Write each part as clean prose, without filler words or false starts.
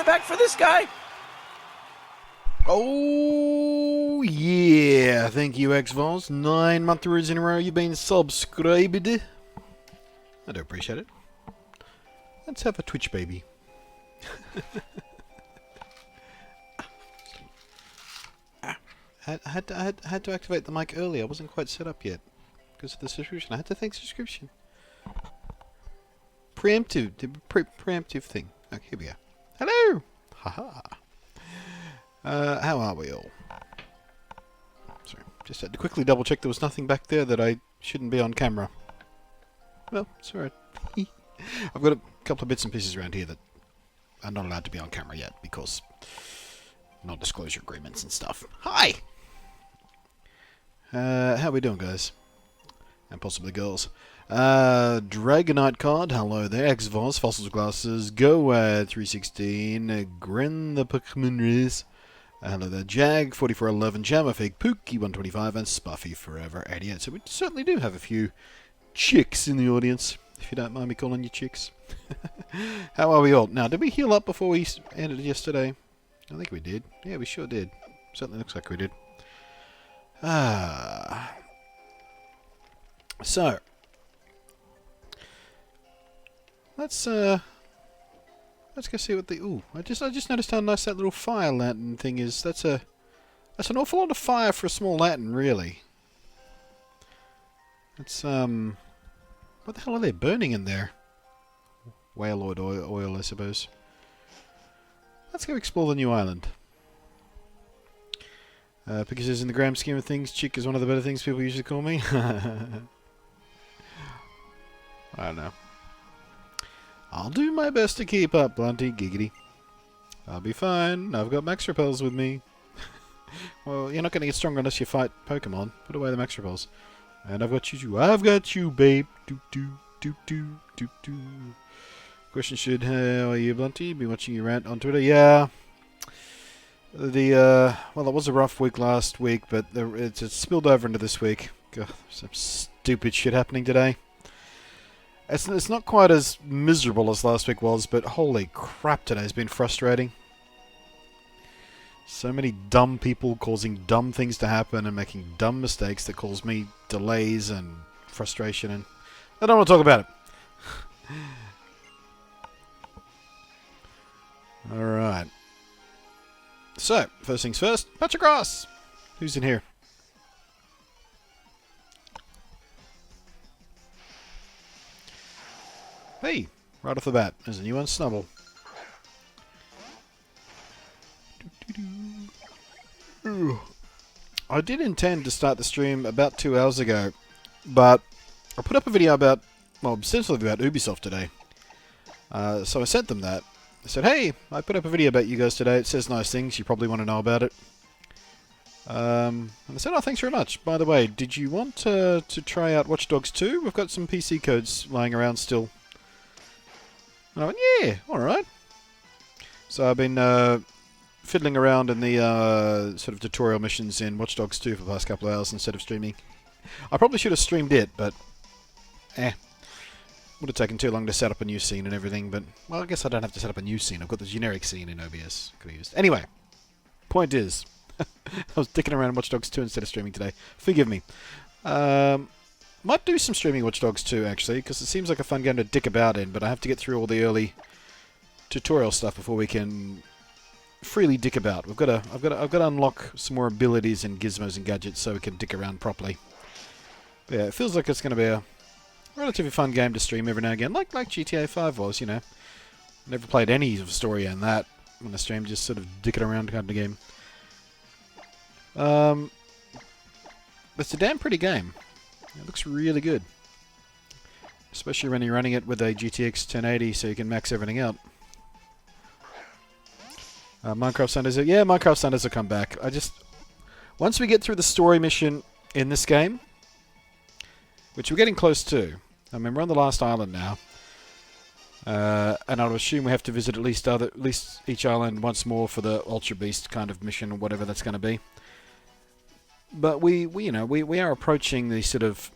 the back for this guy. Oh, yeah. Thank you, X-Vols. 9 months in a row you've been subscribed. I do appreciate it. Let's have a Twitch baby. I had to activate the mic earlier. I wasn't quite set up yet because of the subscription. I had to thank subscription. Preemptive. Preemptive thing. Okay, here we go. Hello! Haha. How are we all? Sorry, just had to quickly double check there was nothing back there that I shouldn't be on camera. Well, it's alright. I've got a couple of bits and pieces around here that are not allowed to be on camera yet because non-disclosure agreements and stuff. Hi! How are we doing, guys? And possibly girls. Dragonite card, hello there. X-Voss, Fossils Glasses, Go 316, Grin the Pokémon Race. Hello there, Jag 4411, Jammerfig, Pookie 125, and Spuffy Forever 88. So we certainly do have a few chicks in the audience, if you don't mind me calling you chicks. How are we all? Now, did we heal up before we ended yesterday? I think we did. Yeah, we sure did. Certainly looks like we did. So let's go see what the I just noticed how nice that little fire lantern thing is. That's an awful lot of fire for a small lantern, really. It's what the hell are they burning in there? Whale oil, I suppose. Let's go explore the new island. Because in the grand scheme of things, chick is one of the better things people usually call me. I don't know. I'll do my best to keep up, Blunty, giggity. I'll be fine. I've got max repels with me. Well, you're not going to get stronger unless you fight Pokemon. Put away the max repels. And I've got you. I've got you, babe. Do do do do do do. Question should, how are you, Blunty? Been watching you rant on Twitter? Yeah. Well, it was a rough week last week, but it's spilled over into this week. God, some stupid shit happening today. It's not quite as miserable as last week was, but holy crap, today's been frustrating. So many dumb people causing dumb things to happen and making dumb mistakes that cause me delays and frustration, and I don't want to talk about it. Alright. So, first things first, patch of grass! Who's in here? Hey, right off the bat, there's a new one, Snubble. I did intend to start the stream about 2 hours ago, but I put up a video about, well, essentially about Ubisoft today. So I sent them that. I said, hey, I put up a video about you guys today. It says nice things. You probably want to know about it. And I said, oh, thanks very much. By the way, did you want to try out Watch Dogs 2? We've got some PC codes lying around still. And I went, yeah, alright. So I've been fiddling around in the sort of tutorial missions in Watch Dogs 2 for the past couple of hours instead of streaming. I probably should have streamed it, but would have taken too long to set up a new scene and everything, but, well, I guess I don't have to set up a new scene. I've got the generic scene in OBS. Could have used. Anyway, point is, I was dicking around in Watch Dogs 2 instead of streaming today. Forgive me. Might do some streaming Watch Dogs 2, actually, because it seems like a fun game to dick about in, but I have to get through all the early tutorial stuff before we can freely dick about. I've got to unlock some more abilities and gizmos and gadgets so we can dick around properly. But yeah, it feels like it's going to be a relatively fun game to stream every now and again, like GTA 5 was, you know. Never played any of the story in that on the stream, just sort of dicking around kind of game. But it's a damn pretty game. It looks really good. Especially when you're running it with a GTX 1080 so you can max everything out. Minecraft Sundays, yeah, Minecraft Sundays will come back. Once we get through the story mission in this game, which we're getting close to. I mean, we're on the last island now. And I'll assume we have to visit at least each island once more for the Ultra Beast kind of mission or whatever that's going to be. But we are approaching the sort of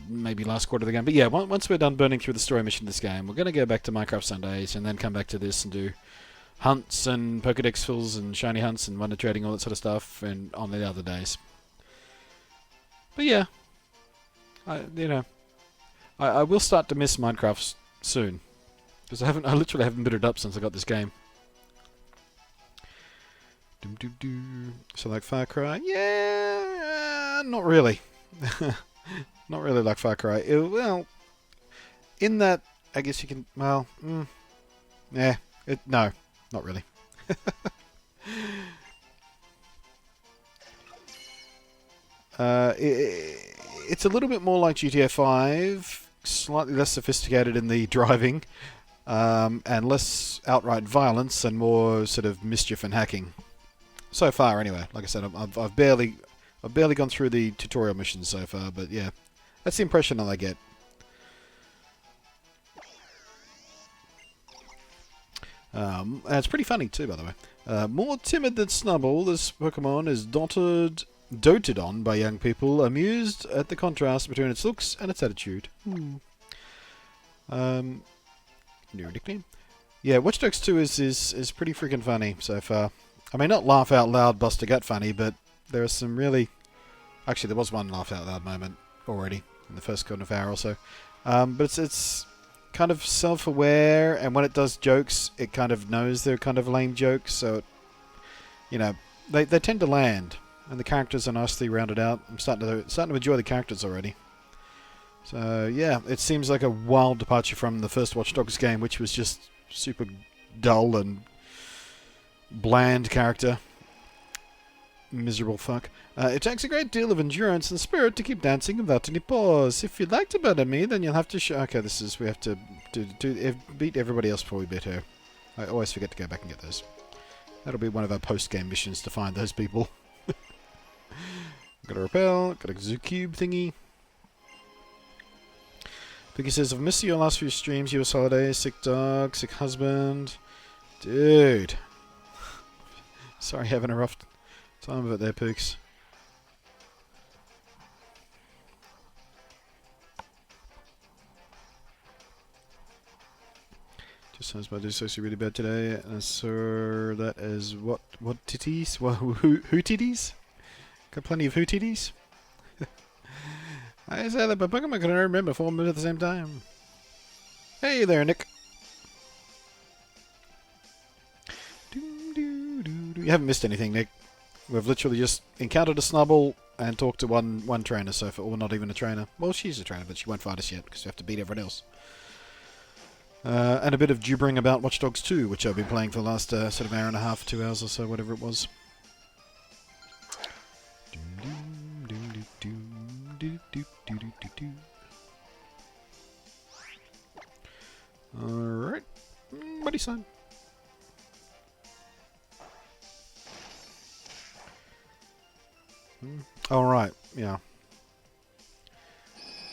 maybe last quarter of the game. But yeah, once we're done burning through the story mission in this game, we're going to go back to Minecraft Sundays and then come back to this and do hunts and Pokedex fills and shiny hunts and wonder trading, all that sort of stuff, and on the other days. But yeah, I will start to miss Minecraft soon, because I literally haven't booted it up since I got this game. So like Far Cry, yeah, not really, not really like Far Cry. Well, in that, I guess you can. Well, yeah, no, not really. It's a little bit more like GTA 5, slightly less sophisticated in the driving, and less outright violence and more sort of mischief and hacking. So far, anyway. Like I said, I've barely gone through the tutorial missions so far, but yeah, that's the impression that I get. And it's pretty funny too, by the way. More timid than Snubbull, this Pokemon is doted on by young people, amused at the contrast between its looks and its attitude. New nickname? Yeah, Watch Dogs 2 is pretty freaking funny so far. I mean, not laugh out loud, bust a gut funny, but there are some really... Actually, there was one laugh out loud moment already in the first kind of hour or so. But it's kind of self-aware, and when it does jokes, it kind of knows they're kind of lame jokes, so, they tend to land. And the characters are nicely rounded out. I'm starting to enjoy the characters already. So yeah, it seems like a wild departure from the first Watch Dogs game, which was just super dull and bland character. Miserable fuck. It takes a great deal of endurance and spirit to keep dancing without any pause. If you'd like to better me, then you'll have to okay, we have to beat everybody else before we beat her. I always forget to go back and get those. That'll be one of our post-game missions to find those people. Got a repel, got a zoo cube thingy. Vicky says, I've missed your last few streams, US holidays, sick dog, sick husband. Dude. Sorry, having a rough time of it there, Pooks. Just sounds about to do so really bad today, and I saw that as what titties? What, who titties? Got plenty of hooties. I said that, but Pokemon can remember 4 moves at the same time. Hey there, Nick. You haven't missed anything, Nick. We've literally just encountered a Snubbull and talked to one trainer so far, or not even a trainer. Well, she's a trainer, but she won't fight us yet because we have to beat everyone else. And a bit of gibbering about Watch Dogs 2, which I've been playing for the last sort of hour and a half, 2 hours or so, whatever it was. Alright. Buddy son. Alright, yeah.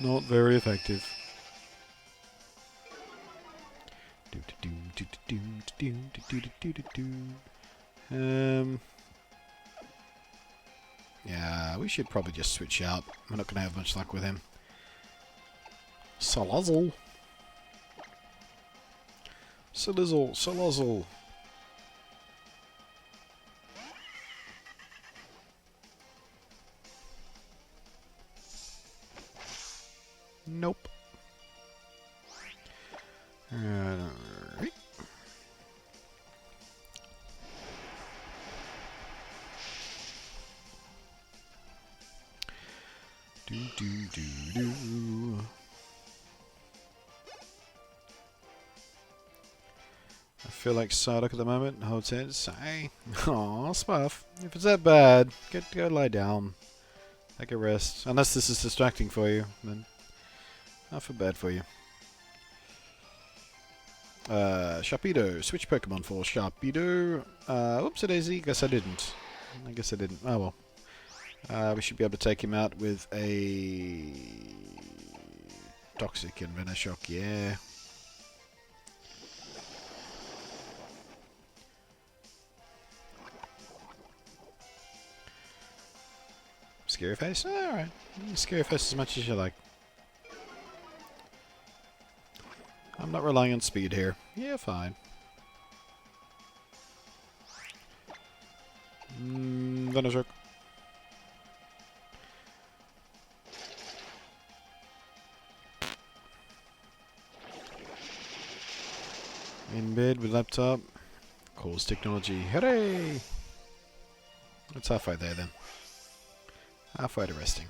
Not very effective. Yeah, we should probably just switch out. We're not going to have much luck with him. Salazzle. Salazzle. Nope. Alright. Do. I feel like Psyduck at the moment. Holds heads. Aye. Aw, Spuff. If it's that bad, go lie down. Take a rest. Unless this is distracting for you, then I feel bad for you. Sharpedo. Switch Pokemon for Sharpedo. Whoopsie-daisy. Guess I didn't. Oh well. We should be able to take him out with a Toxic and Venoshock, yeah. Scary face? Alright. Scary face as much as you like. I'm not relying on speed here. Yeah, fine. Thundershock. In bed with laptop. Calls technology. Hooray! It's halfway there then. Halfway to resting.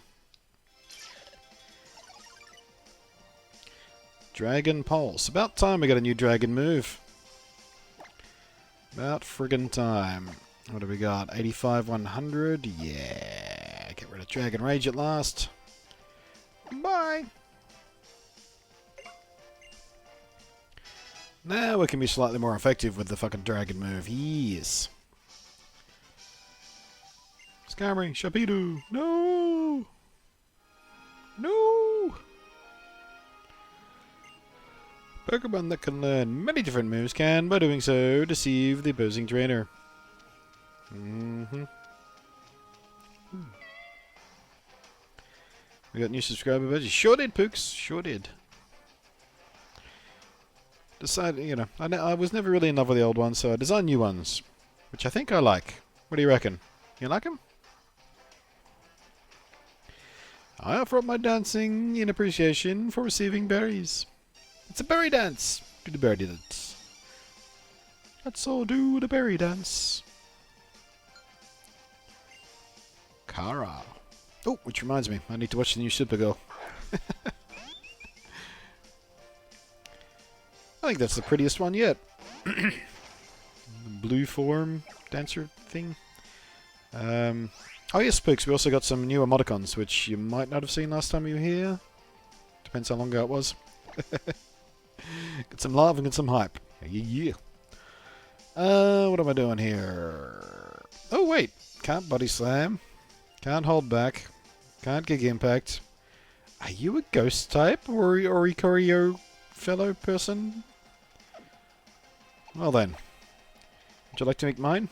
Dragon Pulse. About time we got a new dragon move. About friggin' time. What do we got? 85, 100? Yeah. Get rid of Dragon Rage at last. Bye! Now we can be slightly more effective with the fucking dragon move. Yes. Skarmory, Sharpedo. No! No! Pokemon that can learn many different moves can, by doing so, deceive the opposing trainer. We got new subscriber badges. Sure did, Pooks. Sure did. I was never really in love with the old ones, so I designed new ones, which I think I like. What do you reckon? You like them? I offer up my dancing in appreciation for receiving berries. It's a berry dance. Do the berry dance. Let's all do the berry dance. Kara. Oh, which reminds me, I need to watch the new Supergirl. I think that's the prettiest one yet. The blue form dancer thing. Oh yes, Spooks, we also got some new emoticons, which you might not have seen last time you were here. Depends how long ago it was. Get some love and get some hype. Yeah. What am I doing here? Oh wait, can't body slam. Can't hold back. Can't kick impact. Are you a ghost type or Ikorio fellow person? Well then. Would you like to make mine?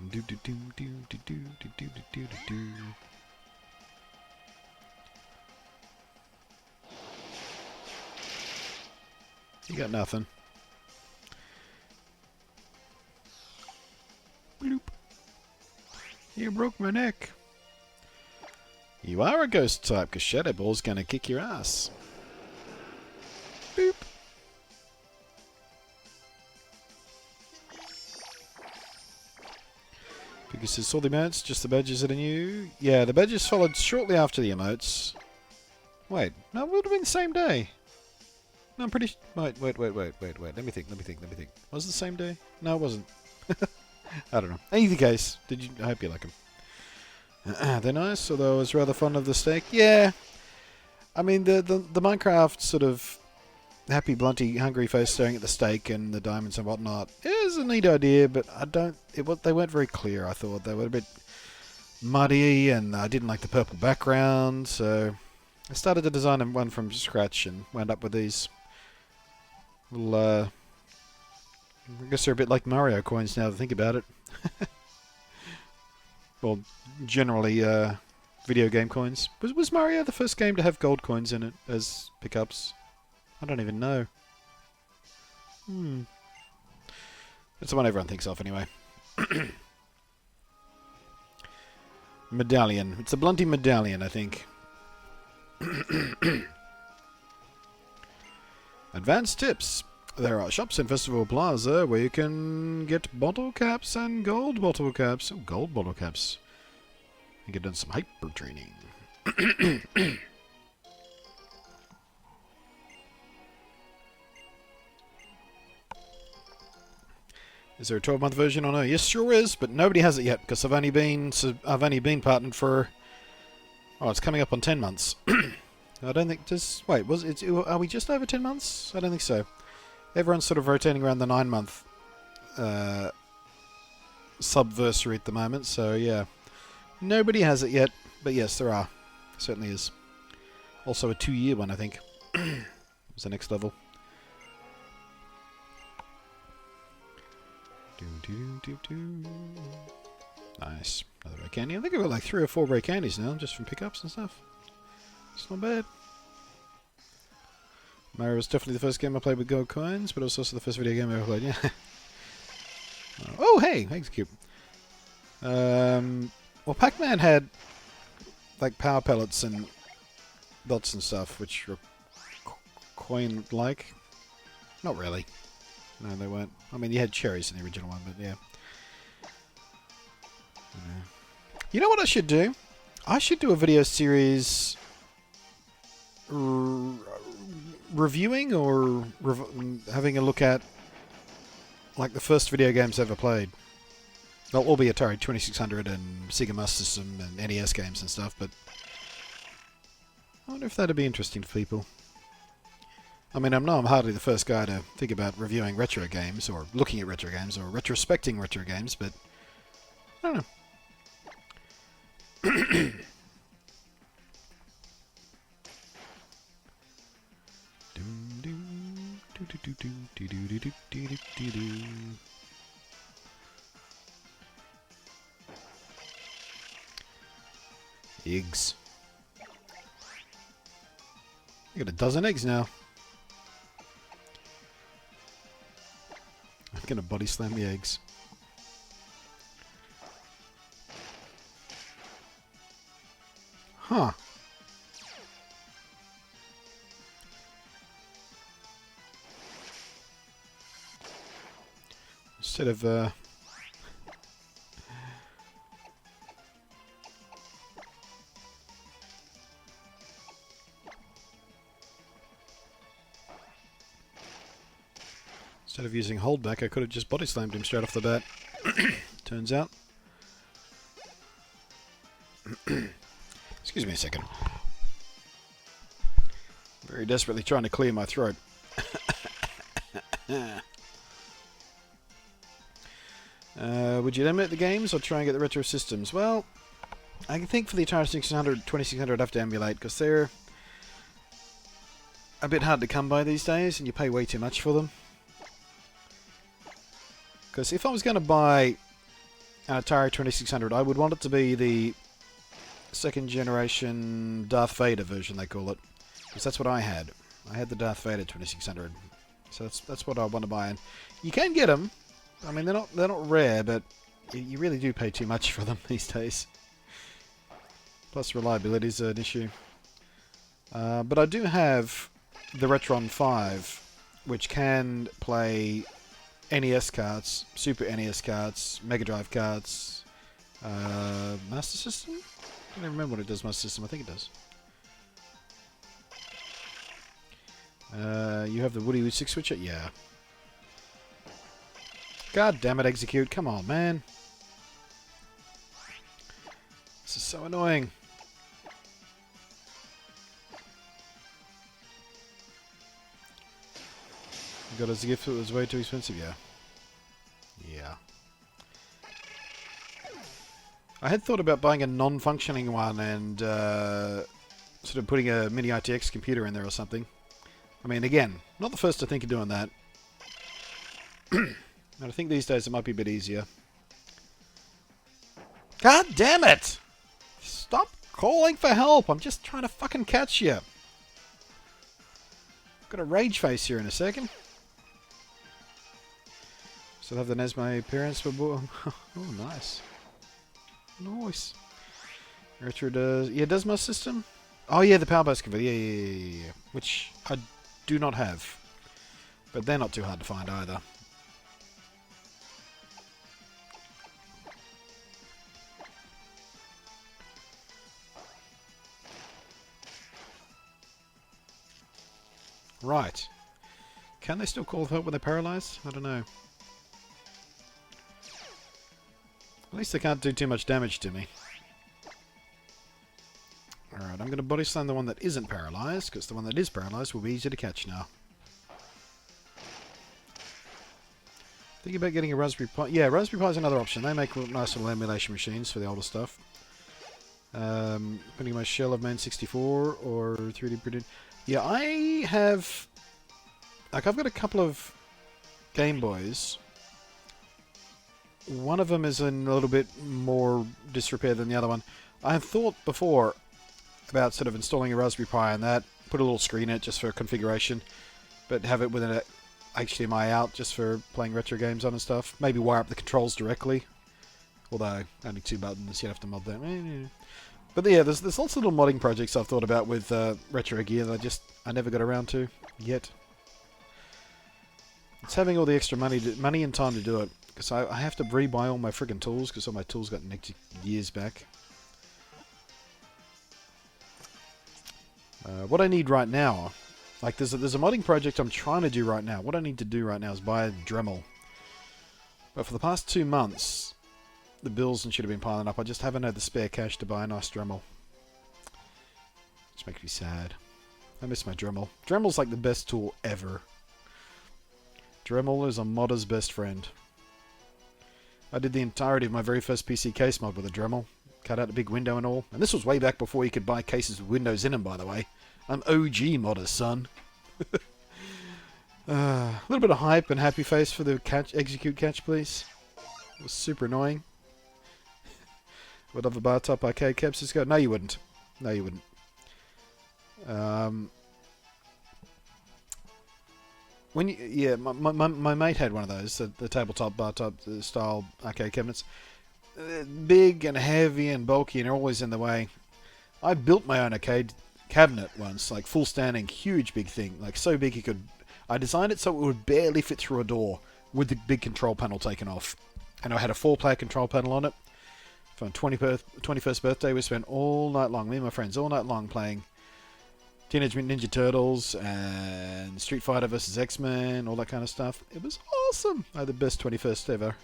Do do do do do do do do do do. You got nothing. Bloop. You broke my neck. You are a ghost type, because Shadow Ball's gonna kick your ass. Boop. Because it's all the emotes, just the badges that are new. Yeah, the badges followed shortly after the emotes. Wait, no, it would have been the same day. No, I'm pretty... Wait. Let me think. Was it the same day? No, it wasn't. I don't know. In either case, I hope you like them. They're nice, although I was rather fond of the steak. Yeah. I mean, the Minecraft sort of happy, blunty, hungry face staring at the steak and the diamonds and whatnot is a neat idea, but they weren't very clear, I thought. They were a bit muddy, and I didn't like the purple background, so I started to design one from scratch and wound up with these little, I guess they're a bit like Mario coins now to think about it. Well, generally, video game coins. Was Mario the first game to have gold coins in it as pickups? I don't even know. That's the one everyone thinks of, anyway. Medallion. It's a Blunty medallion, I think. Advanced tips. There are shops in Festival Plaza where you can get bottle caps and gold bottle caps. Oh, gold bottle caps. You get done some hyper training. Is there a 12-month version or no? Yes, sure is, but nobody has it yet because I've only been partnered for. Oh, it's coming up on 10 months. I don't think. Are we just over 10 months? I don't think so. Everyone's sort of rotating around the 9-month subversary at the moment, so yeah. Nobody has it yet, but yes, there are. Certainly is. Also a 2-year one, I think. Was the next level. Nice. Another rare candy. I think I've got like 3 or 4 rare candies now, just from pickups and stuff. It's not bad. Mario was definitely the first game I played with gold coins, but it was also the first video game I ever played, yeah. Oh, hey! Eggs cube. Well, Pac-Man had, like, power pellets and dots and stuff, which were coin-like. Not really. No, they weren't. I mean, you had cherries in the original one, but yeah. You know what I should do? I should do a video series reviewing or having a look at like the first video games ever played. They'll all be Atari 2600 and Sega Master System and NES games and stuff, but I wonder if that'd be interesting for people. I mean, I'm hardly the first guy to think about reviewing retro games or looking at retro games or retrospecting retro games, but I don't know. Eggs. You got a dozen eggs now. I'm gonna body slam the eggs. Huh. Instead of using holdback, I could have just body slammed him straight off the bat. Turns out. Excuse me a second. Very desperately trying to clear my throat. Would you emulate the games or try and get the retro systems? Well, I think for the Atari 2600, I'd have to emulate because they're a bit hard to come by these days and you pay way too much for them. Because if I was going to buy an Atari 2600, I would want it to be the second generation Darth Vader version, they call it. Because that's what I had. I had the Darth Vader 2600. So that's what I want to buy. And you can get them. I mean, they're not rare, but you really do pay too much for them these days. Plus reliability is an issue. But I do have the Retron 5, which can play NES cards, Super NES cards, Mega Drive cards, Master System? I don't remember what it does, Master System. I think it does. You have the Woody 6-switcher? Yeah. God damn it, execute. Come on, man. This is so annoying. You got it as a gift, it was way too expensive, yeah. Yeah. I had thought about buying a non-functioning one and sort of putting a mini ITX computer in there or something. I mean, again, not the first to think of doing that. And I think these days it might be a bit easier. God damn it! Stop calling for help! I'm just trying to fucking catch you. Got a rage face here in a second. Still have the Nesme appearance for oh, nice. Nice. Retro does... Yeah, does my system? Oh, yeah, the Power Burst converter. Yeah. Which I do not have. But they're not too hard to find either. Right. Can they still call for help when they're paralyzed? I don't know. At least they can't do too much damage to me. Alright, I'm going to body slam the one that isn't paralyzed, because the one that is paralyzed will be easier to catch now. Thinking about getting a Raspberry Pi. Yeah, Raspberry Pi is another option. They make nice little emulation machines for the older stuff. Putting my shell of Man 64 or 3D printed. Yeah, I have... Like, I've got a couple of Game Boys. One of them is in a little bit more disrepair than the other one. I have thought before about sort of installing a Raspberry Pi and that, put a little screen in it just for configuration. but have it with an HDMI out just for playing retro games on and stuff. Maybe wire up the controls directly. Although, only 2 buttons, you'd have to mod that. But yeah, there's lots of little modding projects I've thought about with retro gear that I never got around to yet. It's having all the extra money and time to do it. Because I have to rebuy all my friggin' tools, because all my tools got nicked years back. What I need right now, like there's a modding project I'm trying to do right now. What I need to do right now is buy a Dremel. But for the past 2 months, the bills and shit have been piling up. I just haven't had the spare cash to buy a nice Dremel. Which makes me sad. I miss my Dremel. Dremel's like the best tool ever. Dremel is a modder's best friend. I did the entirety of my very first PC case mod with a Dremel. Cut out a big window and all. And this was way back before you could buy cases with windows in them, by the way. I'm OG modder, son. A little bit of hype and happy face for the execute catch, please. It was super annoying. Would other bar top arcade capsules go? No, you wouldn't. No, you wouldn't. My mate had one of those, the tabletop bar top style arcade cabinets. Big and heavy and bulky and are always in the way. I built my own arcade cabinet once, like full standing, huge big thing, like so big you could. I designed it so it would barely fit through a door with the big control panel taken off, and I had a 4-player control panel on it. For my 21st birthday, we spent all night long, me and my friends, all night long playing Teenage Mutant Ninja Turtles and Street Fighter vs. X-Men, all that kind of stuff. It was awesome. I had the best 21st ever.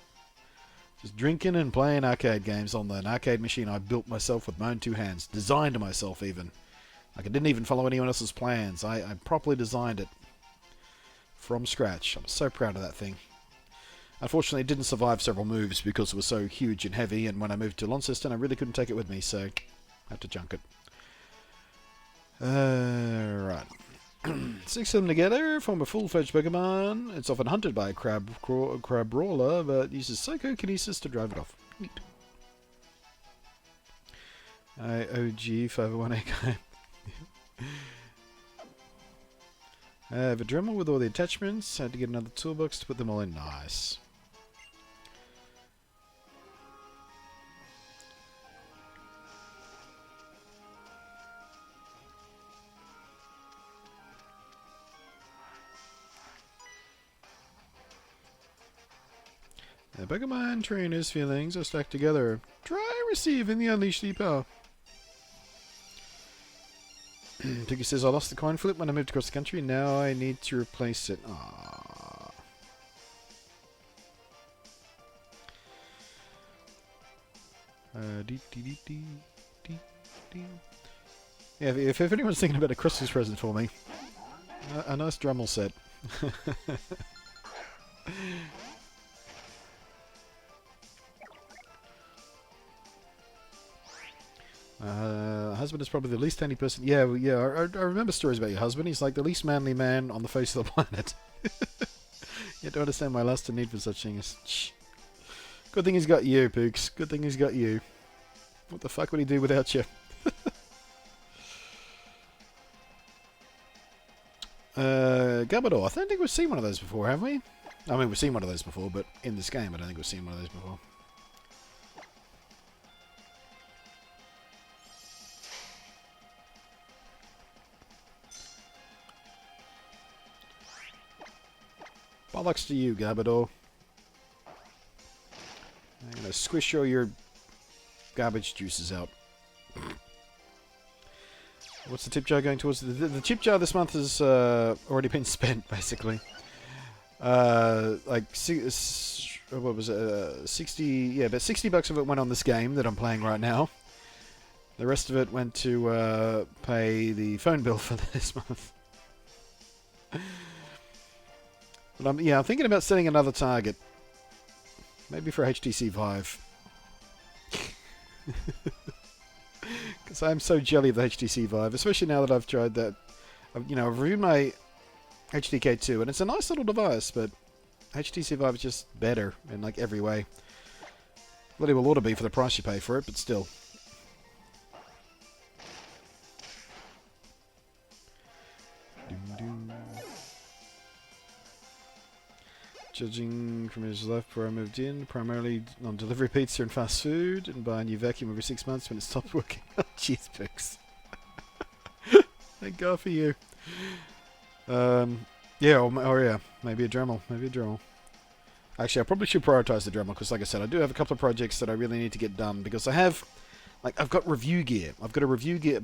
Just drinking and playing arcade games on an arcade machine I built myself with my own 2 hands. Designed myself even. Like I didn't even follow anyone else's plans. I properly designed it. From scratch. I'm so proud of that thing. Unfortunately, it didn't survive several moves because it was so huge and heavy, and when I moved to Launceston, I really couldn't take it with me, so I had to junk it. Right. 6 of them together form a full-fledged Pokémon. It's often hunted by a crab brawler, but uses psychokinesis to drive it off. Neat. OG 501 guy. I have a Dremel with all the attachments. Had to get another toolbox to put them all in. Nice. The Pokemon trainer's feelings are stacked together. Try receiving the Unleash the Power. Piggy says, I lost the coin flip when I moved across the country. Now I need to replace it. Aww. Yeah, if anyone's thinking about a Christmas present for me, a nice Dremel set. Husband is probably the least handy person. Yeah, I remember stories about your husband. He's like the least manly man on the face of the planet. You don't understand my lust and need for such things. Shh. Good thing he's got you, Pooks. Good thing he's got you. What the fuck would he do without you? Gabador. I don't think we've seen one of those before, have we? I mean, we've seen one of those before, but in this game, I don't think we've seen one of those before. Bollocks to you, Gabador. I'm going to squish all your garbage juices out. What's the tip jar going towards? The tip jar this month has already been spent, basically. Like, what was it? 60, yeah, about $60 of it went on this game that I'm playing right now. The rest of it went to pay the phone bill for this month. But I'm thinking about setting another target. Maybe for HTC Vive. Because I'm so jelly of the HTC Vive, especially now that I've tried that. I've reviewed my HDK 2, and it's a nice little device, but HTC Vive is just better in like every way. Bloody well ought to be for the price you pay for it, but still. Judging from his life before I moved in, primarily on delivery pizza and fast food, and buy a new vacuum every 6 months when it stops working. Cheese picks. Thank God for you. Yeah, or yeah, maybe a Dremel. Maybe a Dremel. Actually, I probably should prioritize the Dremel because, like I said, I do have a couple of projects that I really need to get done because I have, like, I've got review gear. I've got a review gear.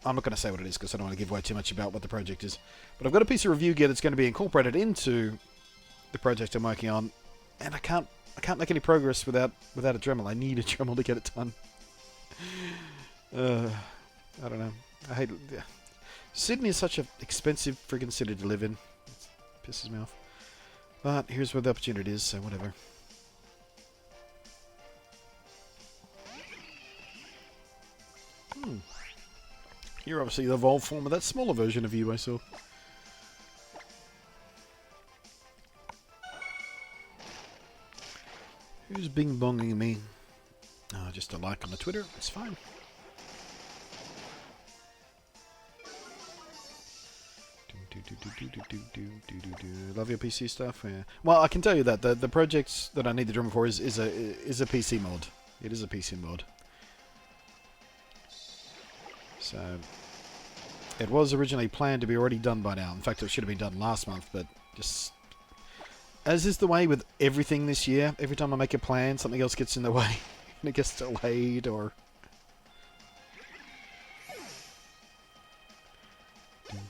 I'm not going to say what it is because I don't want to give away too much about what the project is. But I've got a piece of review gear that's going to be incorporated into the project I'm working on, and I can't make any progress without a Dremel. I need a Dremel to get it done. I don't know. I hate. Yeah. Sydney is such an expensive friggin' city to live in. It pisses me off. But here's where the opportunity is, so whatever. You're obviously the evolved form of that smaller version of you I saw. Who's bing-bonging me? Oh, just a like on the Twitter. It's fine. Love your PC stuff. Yeah. Well, I can tell you that the projects that I need the drummer for is a PC mod. It is a PC mod. So it was originally planned to be already done by now. In fact, it should have been done last month, but just as is the way with everything this year, every time I make a plan, something else gets in the way and it gets delayed or.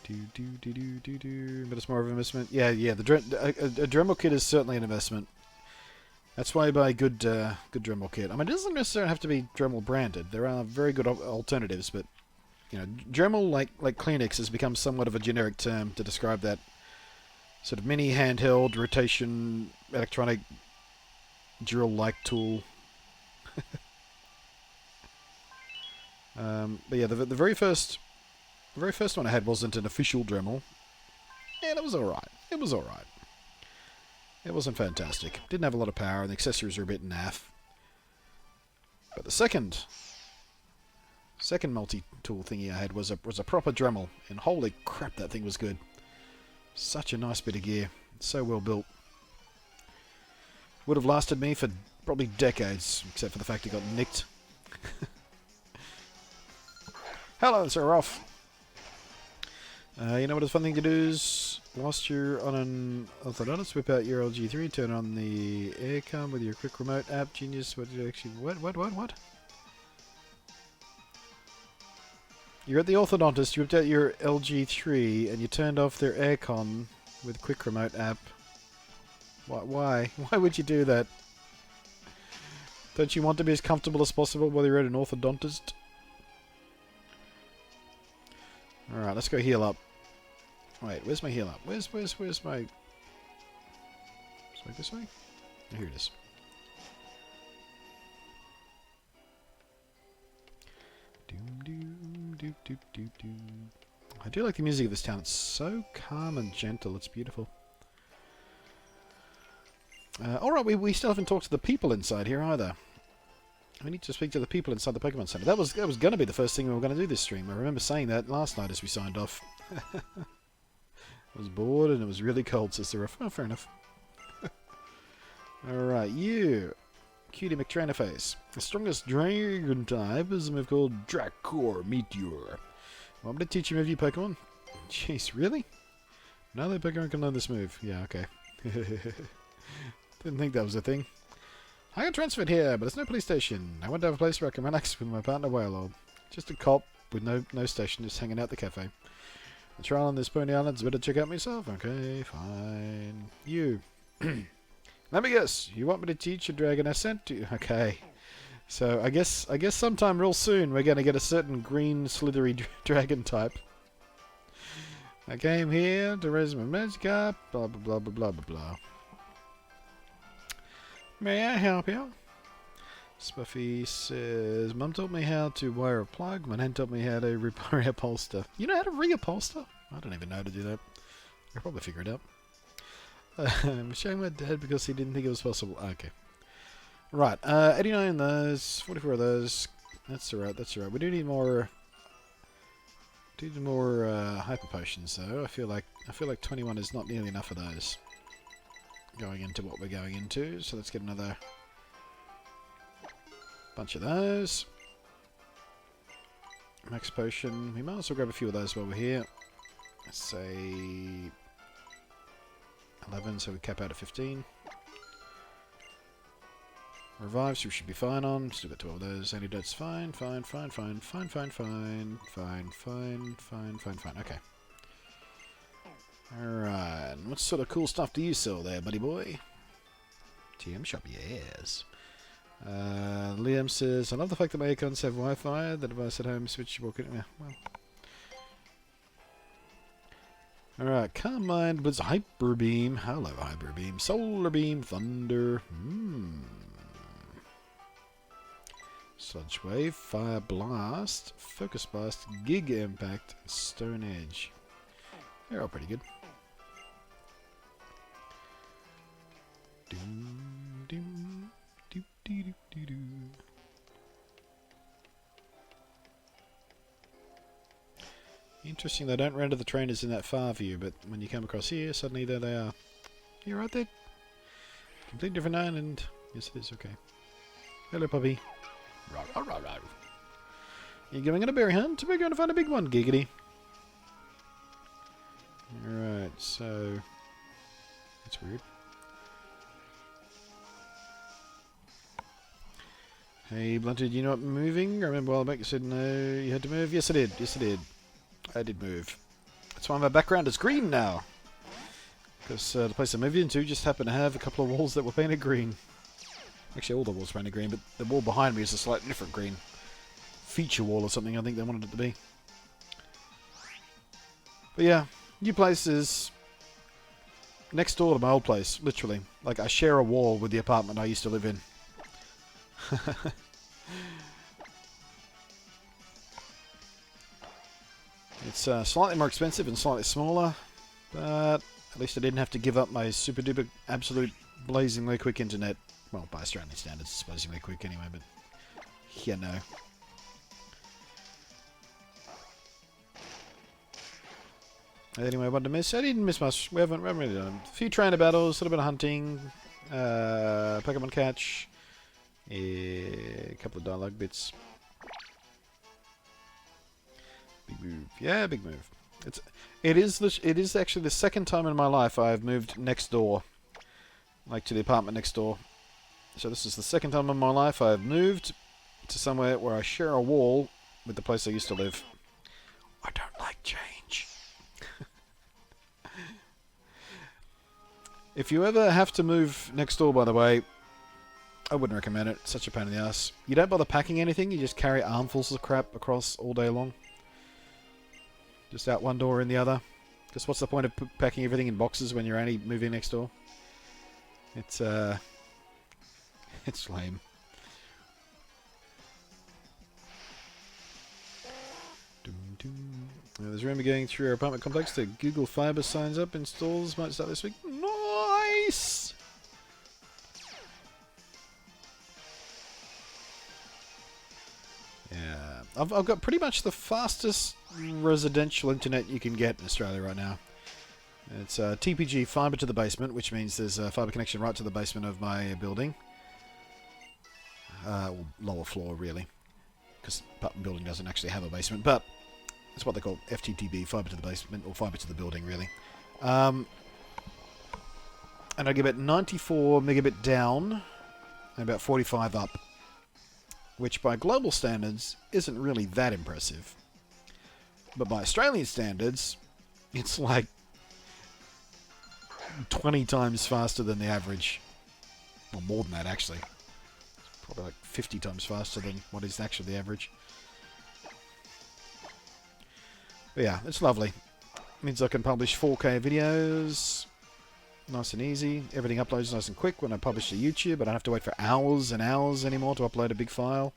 But it's more of an investment. Yeah. A Dremel kit is certainly an investment. That's why I buy good Dremel kit. I mean, it doesn't necessarily have to be Dremel branded. There are very good alternatives, but you know, Dremel like Kleenex has become somewhat of a generic term to describe that sort of mini handheld rotation electronic drill-like tool. But yeah, the very first one I had wasn't an official Dremel. Yeah, it was alright. It was alright. It wasn't fantastic. Didn't have a lot of power, and the accessories were a bit naff. But the second multi-tool thingy I had was a proper Dremel, and holy crap, that thing was good. Such a nice bit of gear. So well built. Would have lasted me for probably decades, except for the fact it got nicked. Hello, Sir Roth. You know what a fun thing to do is, whilst you're on an orthodontist, whip out your LG3, turn on the aircon with your quick remote app. Genius, what did you actually... What? You're at the orthodontist, you whipped out your LG3, and you turned off their aircon with quick remote app. Why? Why would you do that? Don't you want to be as comfortable as possible while you're at an orthodontist? Alright, let's go heal up. Wait, where's my heal up? Where's my... This way? Oh, here it is. I do like the music of this town. It's so calm and gentle. It's beautiful. Alright, we still haven't talked to the people inside here either. We need to speak to the people inside the Pokemon Center. That was going to be the first thing we were going to do this stream. I remember saying that last night as we signed off. I was bored and it was really cold, says the ref. Oh, fair enough. Alright, you. Cutie McTranaface. The strongest dragon type is a move called Dracor Meteor. Want me to teach you move, you Pokemon? Jeez, really? Now that Pokemon can learn this move. Yeah, okay. Didn't think that was a thing. I got transferred here, but there's no police station. I want to have a place where I can relax with my partner Whalelord. Just a cop with no station, just hanging out at the cafe. The trial on this Pony Island's better check out myself. Okay, fine. You. Let me guess. You want me to teach a dragon ascent to you? Okay. So I guess sometime real soon we're going to get a certain green slithery dragon type. I came here to raise my magic up. Blah blah blah blah blah blah blah. May I help you? Spuffy says, Mum taught me how to wire a plug. My nan taught me how to reupholster. You know how to reupholster? I don't even know how to do that. I'll probably figure it out. I'm showing my dad because he didn't think it was possible. Okay. Right, 89 of those, 44 of those. That's alright, that's alright. We do need more... hyper potions though. I feel like 21 is not nearly enough of those. going into what we're going into. So let's get another bunch of those. Max potion. We might as well grab a few of those while we're here. Let's say 11, so we cap out at 15. Revives, we should be fine on. Still got 12 of those. Antidotes, fine. Okay. Alright. What sort of cool stuff do you sell there, buddy boy? TM shop, yes. Liam says, I love the fact that my icons have Wi-Fi. The device at home, switch your walk in. Yeah, well. Alright, Carmine was Hyper Beam. Hello, Hyper Beam. Solar Beam, Thunder. Sludge Wave, Fire Blast, Focus Blast, Gig Impact, Stone Edge. They're all pretty good. Interesting, they don't render the trainers in that far view, but when you come across here, suddenly there they are. You're right there. Completely different island. Yes, it is. Okay. Hello, puppy. Rawr, rawr, rawr, rawr. You're going on a berry hunt? We're going to find a big one, giggity. Alright, so... That's weird. Hey, Blunted, you not moving? I remember a while back you said no, you had to move. Yes, I did. Yes, I did. I did move. That's why my background is green now. Because the place I moved into just happened to have a couple of walls that were painted green. Actually, all the walls were painted green, but the wall behind me is a slightly different green. Feature wall or something, I think they wanted it to be. But yeah, new place is next door to my old place, literally. Like, I share a wall with the apartment I used to live in. It's slightly more expensive and slightly smaller, but at least I didn't have to give up my super duper absolute blazingly quick internet. Well, by Australian standards, it's blazingly quick anyway, but yeah, no. Anyway, what did I miss? I didn't miss much. We haven't really done a few trainer battles, a little bit of hunting, Pokemon catch, a couple of dialogue bits. Big move. Yeah, big move. It is actually the second time in my life I've moved next door. Like to the apartment next door. So this is the second time in my life I've moved to somewhere where I share a wall with the place I used to live. I don't like change. If you ever have to move next door, by the way, I wouldn't recommend it. It's such a pain in the ass. You don't bother packing anything, you just carry armfuls of crap across all day long. Just out one door in the other. Because what's the point of packing everything in boxes when you're only moving next door? It's lame. There's a rumor going through our apartment complex that Google Fiber signs up installs might start this week. Nice! Yeah, I've got pretty much the fastest residential internet you can get in Australia right now. It's TPG fiber to the basement, which means there's a fiber connection right to the basement of my building. Lower floor, really, because the building doesn't actually have a basement, but it's what they call FTTB, fiber to the basement, or fiber to the building, really. And I get about 94 megabit down and about 45 up, which by global standards isn't really that impressive. But by Australian standards, it's like 20 times faster than the average. Well, more than that, actually. It's probably like 50 times faster than what is actually the average. But yeah, it's lovely. Means I can publish 4K videos nice and easy. Everything uploads nice and quick when I publish to YouTube. I don't have to wait for hours and hours anymore to upload a big file.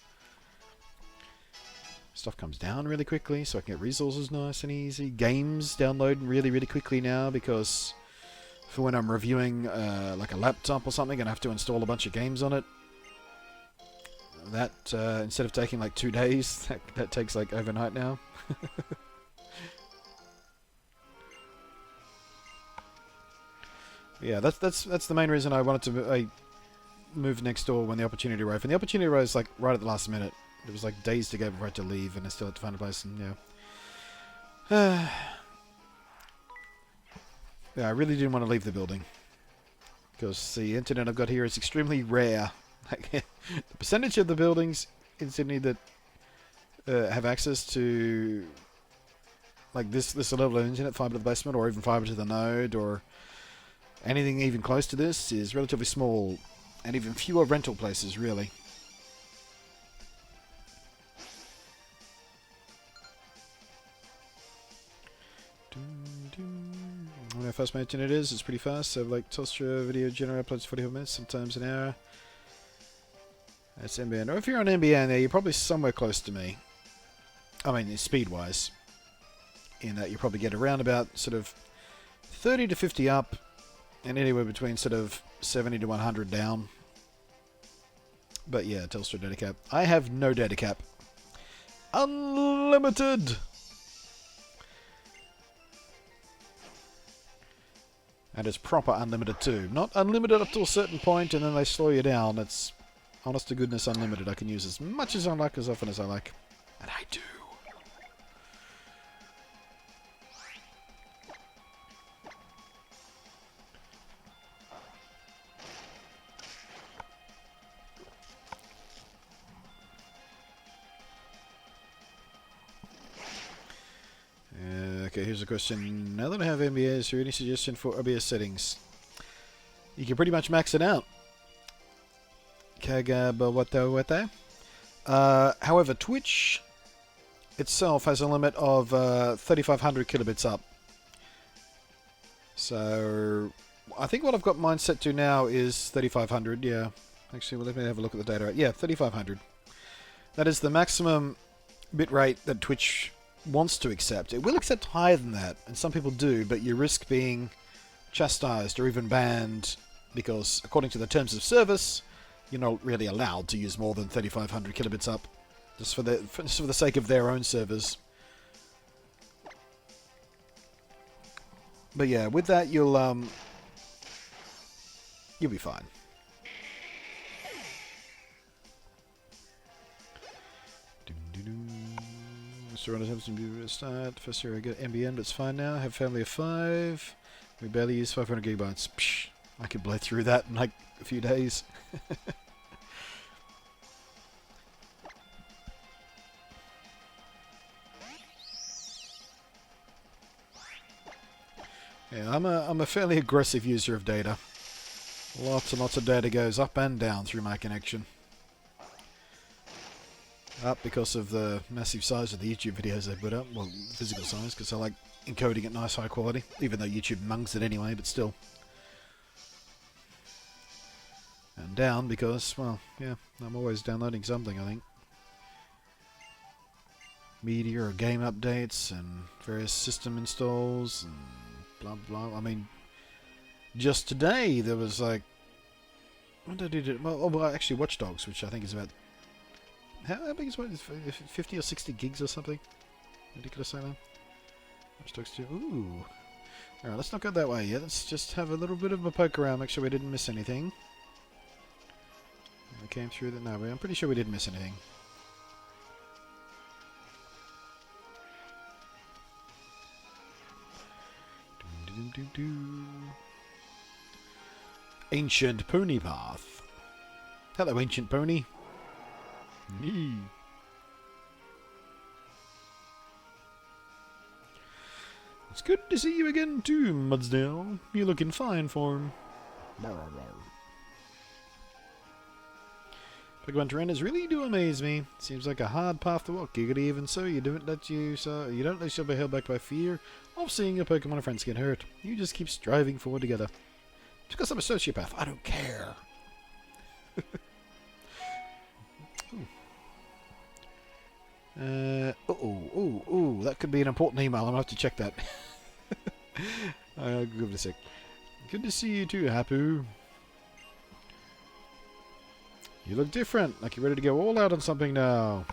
Stuff comes down really quickly, so I can get resources nice and easy. Games download really, really quickly now, because for when I'm reviewing like a laptop or something and I have to install a bunch of games on it, that instead of taking like 2 days, that takes like overnight now. Yeah, that's the main reason I wanted to move next door when the opportunity arrived. And the opportunity arose like right at the last minute. It was like days to go before I had to leave, and I still had to find a place. And yeah, yeah, I really didn't want to leave the building because the internet I've got here is extremely rare. Like, the percentage of the buildings in Sydney that have access to like this level of internet, fibre to the basement, or even fibre to the node, or anything even close to this, is relatively small, and even fewer rental places, really. When I first mentioned it's pretty fast. So like Telstra video generator uploads 45 minutes, sometimes an hour. That's NBN. Or if you're on NBN there, you're probably somewhere close to me. I mean, speed-wise. In that you probably get around about sort of 30 to 50 up, and anywhere between sort of 70 to 100 down. But yeah, Telstra data cap. I have no data cap. Unlimited! And it's proper unlimited too. Not unlimited up to a certain point and then they slow you down. It's honest to goodness unlimited. I can use as much as I like, as often as I like. And I do. Okay, here's a question. Now that I have NBA, is there any suggestion for OBS settings? You can pretty much max it out. However, Twitch itself has a limit of 3,500 kilobits up. So, I think what I've got mine set to now is 3,500, yeah. Actually, well, let me have a look at the data. Yeah, 3,500. That is the maximum bitrate that Twitch wants to accept. It will accept higher than that, and some people do, but you risk being chastised or even banned because, according to the terms of service, you're not really allowed to use more than 3,500 kilobits up, just for the sake of their own servers. But yeah, with that you'll be fine. Surrounded have some start. First year I got NBN, but it's fine now. Have family of 5. We barely use 500 gigabytes. Psh, I could blow through that in like a few days. Yeah, I'm a fairly aggressive user of data. Lots and lots of data goes up and down through my connection. Up because of the massive size of the YouTube videos they put up. Well, physical size, because I like encoding at nice high quality. Even though YouTube mungs it anyway, but still. And down because, well, yeah, I'm always downloading something, I think. Media or game updates and various system installs and blah blah. I mean, just today there was like... When did I do it? Well, actually Watch Dogs, which I think is about... How big is what? 50 or 60 gigs or something? Ridiculous, I know. Watch Dogs 2. Ooh. Alright, let's not go that way yet. Let's just have a little bit of a poke around, make sure we didn't miss anything. We came through that. No, I'm pretty sure we didn't miss anything. Ancient Pony Path. Hello, Ancient Pony. It's good to see you again too, Mudsdale. You look in fine form. Pokemon trainers really do amaze me. Seems like a hard path to walk. Giggity, even so, you don't let yourself be held back by fear of seeing your Pokemon friends get hurt. You just keep striving forward together. Just because I'm a sociopath, I don't care. Oh, that could be an important email. I'm going to have to check that. Give it a sec. Good to see you too, Hapu. You look different, like you're ready to go all out on something now.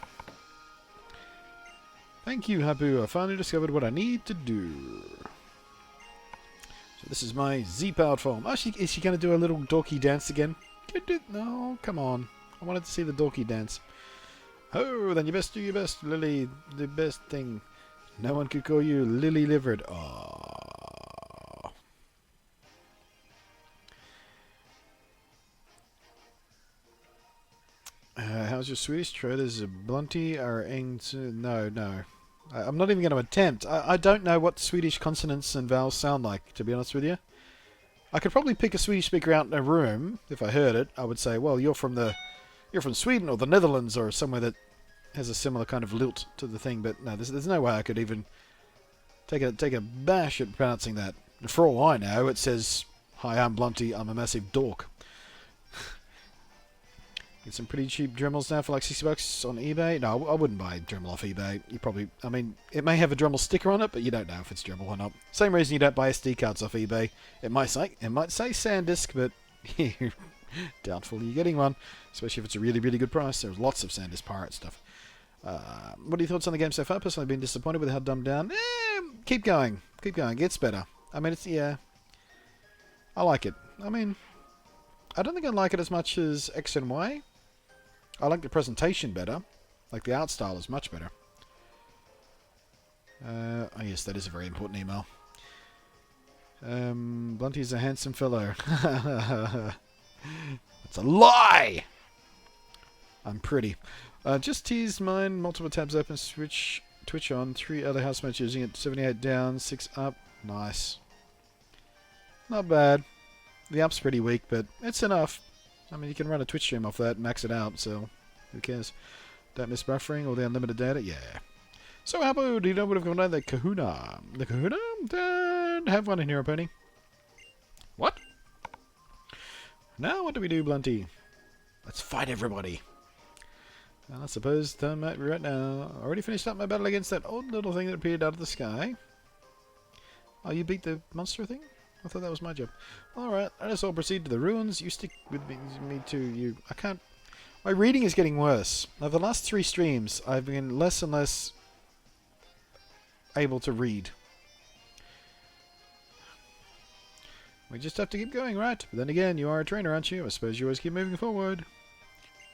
Thank you, Hapu. I finally discovered what I need to do. This is my Z-powered form. Oh, is she going to do a little dorky dance again? No, come on. I wanted to see the dorky dance. Oh, then you best do your best, Lily. The best thing. No one could call you lily-livered. Oh. How's your Swedish? Traders Blunty are no. I'm not even going to attempt. I don't know what Swedish consonants and vowels sound like, to be honest with you. I could probably pick a Swedish speaker out in a room if I heard it. I would say, well, you're from Sweden or the Netherlands or somewhere that has a similar kind of lilt to the thing. But no, there's no way I could even take a bash at pronouncing that. And for all I know, it says, "Hi, I'm Blunty. I'm a massive dork." Get some pretty cheap Dremels now for like $60 on eBay. No, I wouldn't buy a Dremel off eBay. I mean, it may have a Dremel sticker on it, but you don't know if it's Dremel or not. Same reason you don't buy SD cards off eBay. It might say SanDisk, but doubtful you're getting one, especially if it's a really, really good price. There's lots of SanDisk pirate stuff. What are your thoughts on the game so far? Personally, I've been disappointed with how dumbed down. Keep going. It gets better. I mean, I like it. I mean, I don't think I like it as much as X and Y. I like the presentation better. Like, the art style is much better. Oh yes, that is a very important email. Blunty's a handsome fellow. That's a lie! I'm pretty. Just teased mine. Multiple tabs open. Switch Twitch on. 3 other housemates using it. 78 down, 6 up. Nice. Not bad. The up's pretty weak, but it's enough. I mean, you can run a Twitch stream off that and max it out, so who cares? Don't miss buffering or the unlimited data? Yeah. So, how about, do you know what I've gone down? The Kahuna. The Kahuna? Don't have one in here, Pony. What? Now, what do we do, Blunty? Let's fight everybody. Well, I suppose time might be right now. Already finished up my battle against that odd little thing that appeared out of the sky. Oh, you beat the monster thing? I thought that was my job. Alright, let us all proceed to the ruins. You stick with me too. You. I can't. My reading is getting worse. Over the last 3 streams, I've been less and less able to read. We just have to keep going, right? But then again, you are a trainer, aren't you? I suppose you always keep moving forward.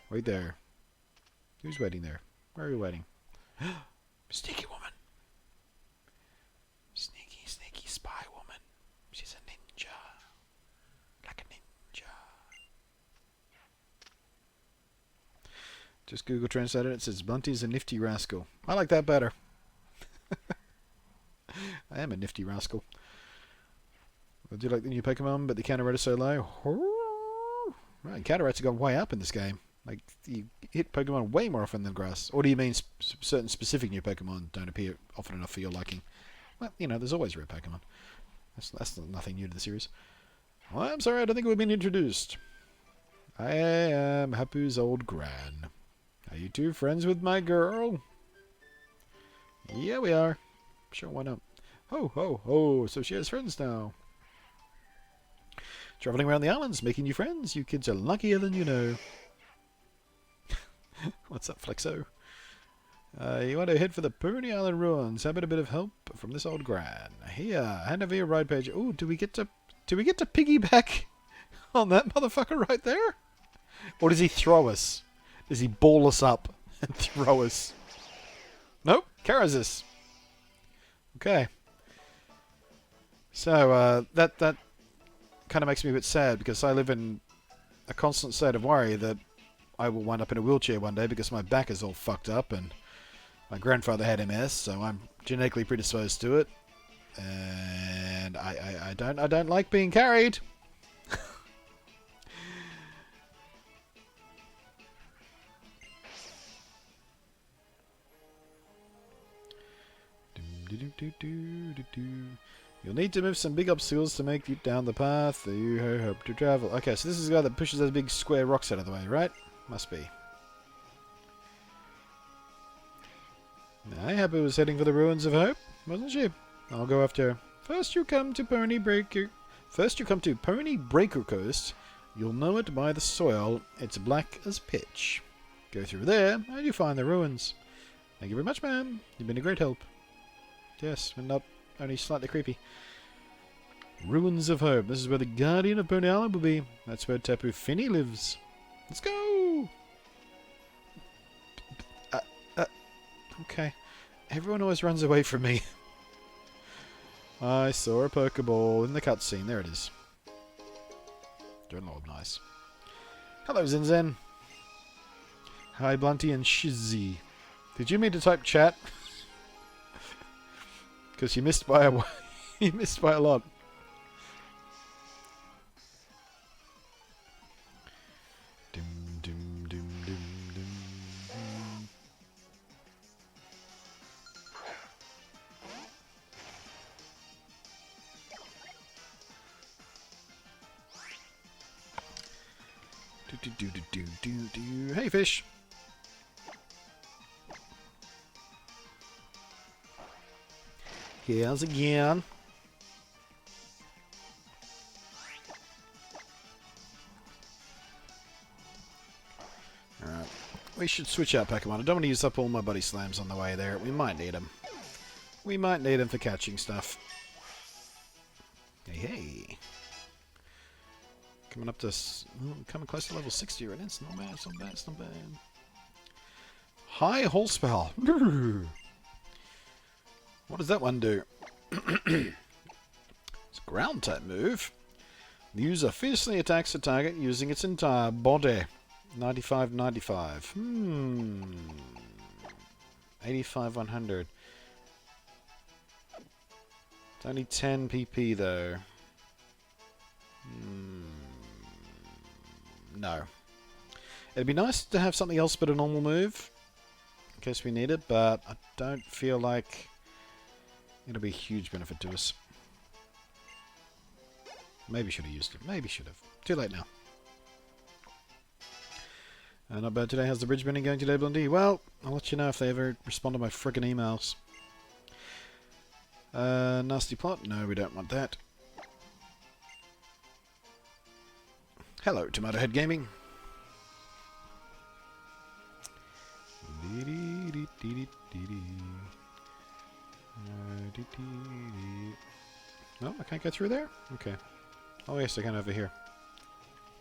Wait there. Who's waiting there? Where are you waiting? Sneaky woman. Sneaky spy woman. She's a ninja. Like a ninja. Just Google Translate it. It says Blunty's a nifty rascal. I like that better. I am a nifty rascal. I do like the new Pokemon, but the counter rate is so low. Right, counter rates have gone way up in this game. Like, you hit Pokemon way more often than grass. Or do you mean certain specific new Pokemon don't appear often enough for your liking? Well, you know, there's always rare Pokemon. That's nothing new to the series. Well, I'm sorry, I don't think we've been introduced. I am Hapu's old gran. Are you two friends with my girl? Yeah, we are. Sure, why not? Ho, ho, ho, so she has friends now. Traveling around the islands, making new friends. You kids are luckier than you know. What's up, Flexo? You want to head for the Pony Island ruins? How about a bit of help from this old gran? Here, hand over your ride page. Oh, do we get to piggyback on that motherfucker right there? Or does he throw us? Does he ball us up and throw us? Nope, Karazis. Okay. So that kind of makes me a bit sad because I live in a constant state of worry that I will wind up in a wheelchair one day because my back is all fucked up and my grandfather had MS, so I'm genetically predisposed to it. And I don't like being carried. You'll need to move some big obstacles to make it down the path that you hope to travel. Okay, so this is the guy that pushes those big square rocks out of the way, right? Must be. I Happy was heading for the ruins of hope, wasn't she? I'll go after her. First you come to Pony Breaker Coast. You'll know it by the soil. It's black as pitch. Go through there, and you find the ruins. Thank you very much, ma'am. You've been a great help. Yes, and not only slightly creepy. Ruins of Hope. This is where the Guardian of Bone Island will be. That's where Tapu Fini lives. Let's go! Okay. Everyone always runs away from me. I saw a Pokeball in the cutscene. There it is. Dreadlord, nice. Hello, Zinzen. Hi, Blunty and Shizzy. Did you mean to type chat? Because you missed by a you missed by a lot. Dum dum dum dum dum. Do do do do do do. Hey, fish. Here's again. Alright. We should switch out Pokemon. I don't want to use up all my Buddy Slams on the way there. We might need them. We might need them for catching stuff. Hey, hey. Coming up to... coming close to level 60 right now. It's not bad, it's not bad, it's not bad. High Horsepower. What does that one do? It's a ground type move. The user fiercely attacks the target using its entire body. 95-95. 85-100. It's only 10 PP though. No. It'd be nice to have something else but a normal move. In case we need it, but I don't feel like it'll be a huge benefit to us. Maybe should have used it. Maybe should have. Too late now. Not bad today. How's the bridge been going today, Blondie? Well, I'll let you know if they ever respond to my frickin' emails. Nasty plot? No, we don't want that. Hello, Tomato Head Gaming. No, I can't get through there? Okay. Oh, yes, I can over here.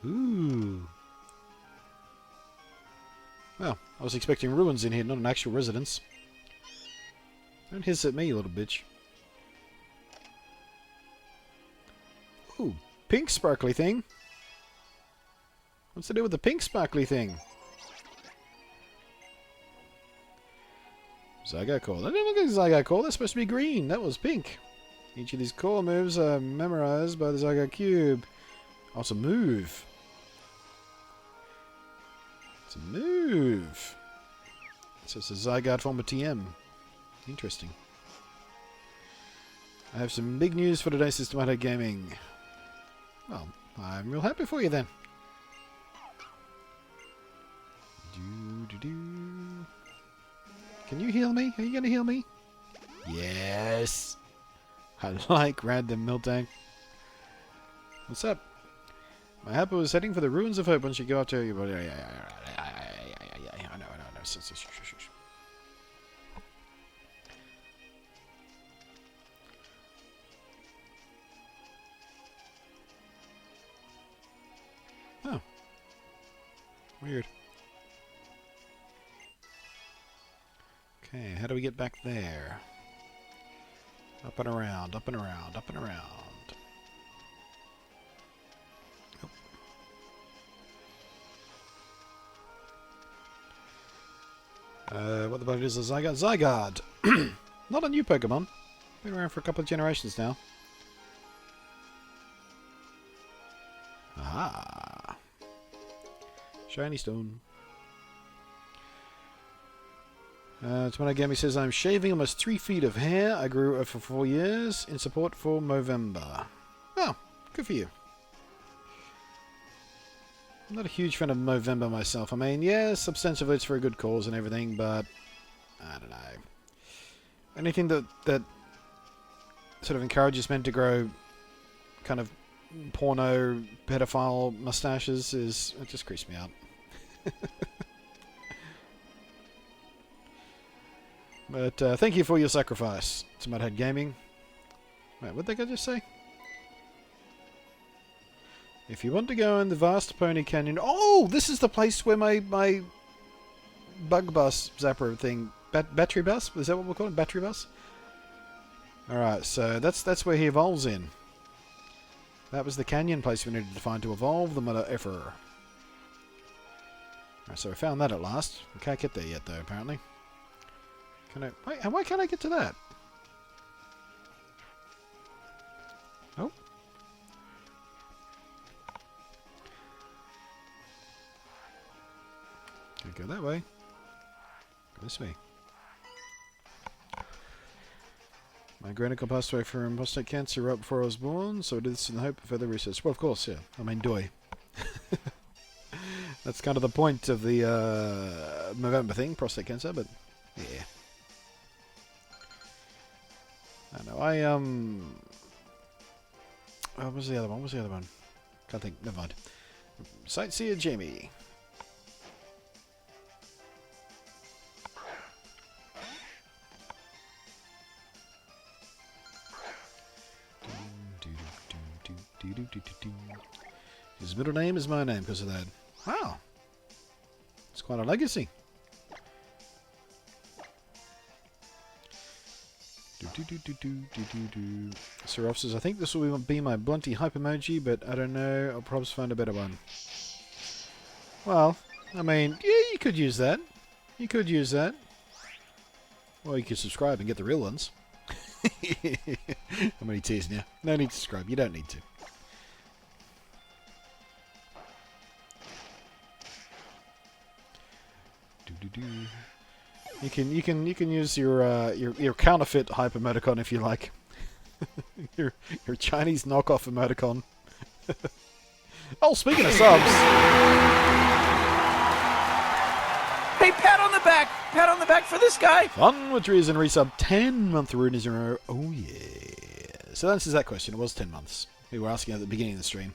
Ooh. Well, I was expecting ruins in here, not an actual residence. Don't hiss at me, you little bitch. Ooh, pink sparkly thing. What's to do with the pink sparkly thing? Zygarde Core. That didn't look like Zygarde Core. They're supposed to be green. That was pink. Each of these core moves are memorized by the Zygarde Cube. Oh, it's a move. It's a move. So it's a Zygarde form of TM. Interesting. I have some big news for today's Systematic Gaming. Well, I'm real happy for you then. Can you heal me? Are you going to heal me? Yes. I like random Miltank. What's up? My Happer was heading for the Ruins of Hope when she got to you. I know. Oh. Weird. Okay, how do we get back there? Up and around, up and around, up and around. What the fuck is a Zygarde? Zygarde! Not a new Pokemon. Been around for a couple of generations now. Aha! Shiny stone. Tomato Gammy says, I'm shaving almost 3 feet of hair. I grew it for 4 years in support for Movember. Oh, good for you. I'm not a huge fan of Movember myself. I mean, yeah, substantively it's for a good cause and everything, but I don't know. Anything that sort of encourages men to grow kind of porno pedophile mustaches it just creeps me out. But thank you for your sacrifice, Tomato Head Gaming. Wait, what did I just say? If you want to go in the vast Pony Canyon... Oh, this is the place where my bug bus zapper thing... battery bus? Is that what we'll call it? Battery bus? Alright, so that's where he evolves in. That was the canyon place we needed to find to evolve the Mother Effer. Alright, so we found that at last. We can't get there yet, though, apparently. Can I... Wait, why can't I get to that? Oh. Can't go that way. Go this way. My granduncle passed away from prostate cancer right before I was born, so I did this in the hope of further research. Well, of course, yeah. I mean, doy. That's kind of the point of the November thing, prostate cancer, but yeah. I know, what was the other one? What was the other one? Can't think. Never mind. Sightseer Jamie. His middle name is my name because of that. Wow. It's quite a legacy. Sir Off says, I think this will be my blunty hype emoji, but I don't know. I'll probably find a better one. Well, I mean, yeah, you could use that. You could use that. Or you could subscribe and get the real ones. I'm only teasing you. No need to subscribe. You don't need to. You can use your counterfeit hype emoticon if you like. your Chinese knockoff emoticon. Oh, speaking of subs. Hey, pat on the back! Pat on the back for this guy! Fun with Trees and resub 10-month ruiners in a row. Oh yeah. So that answers that question. It was 10 months. We were asking at the beginning of the stream.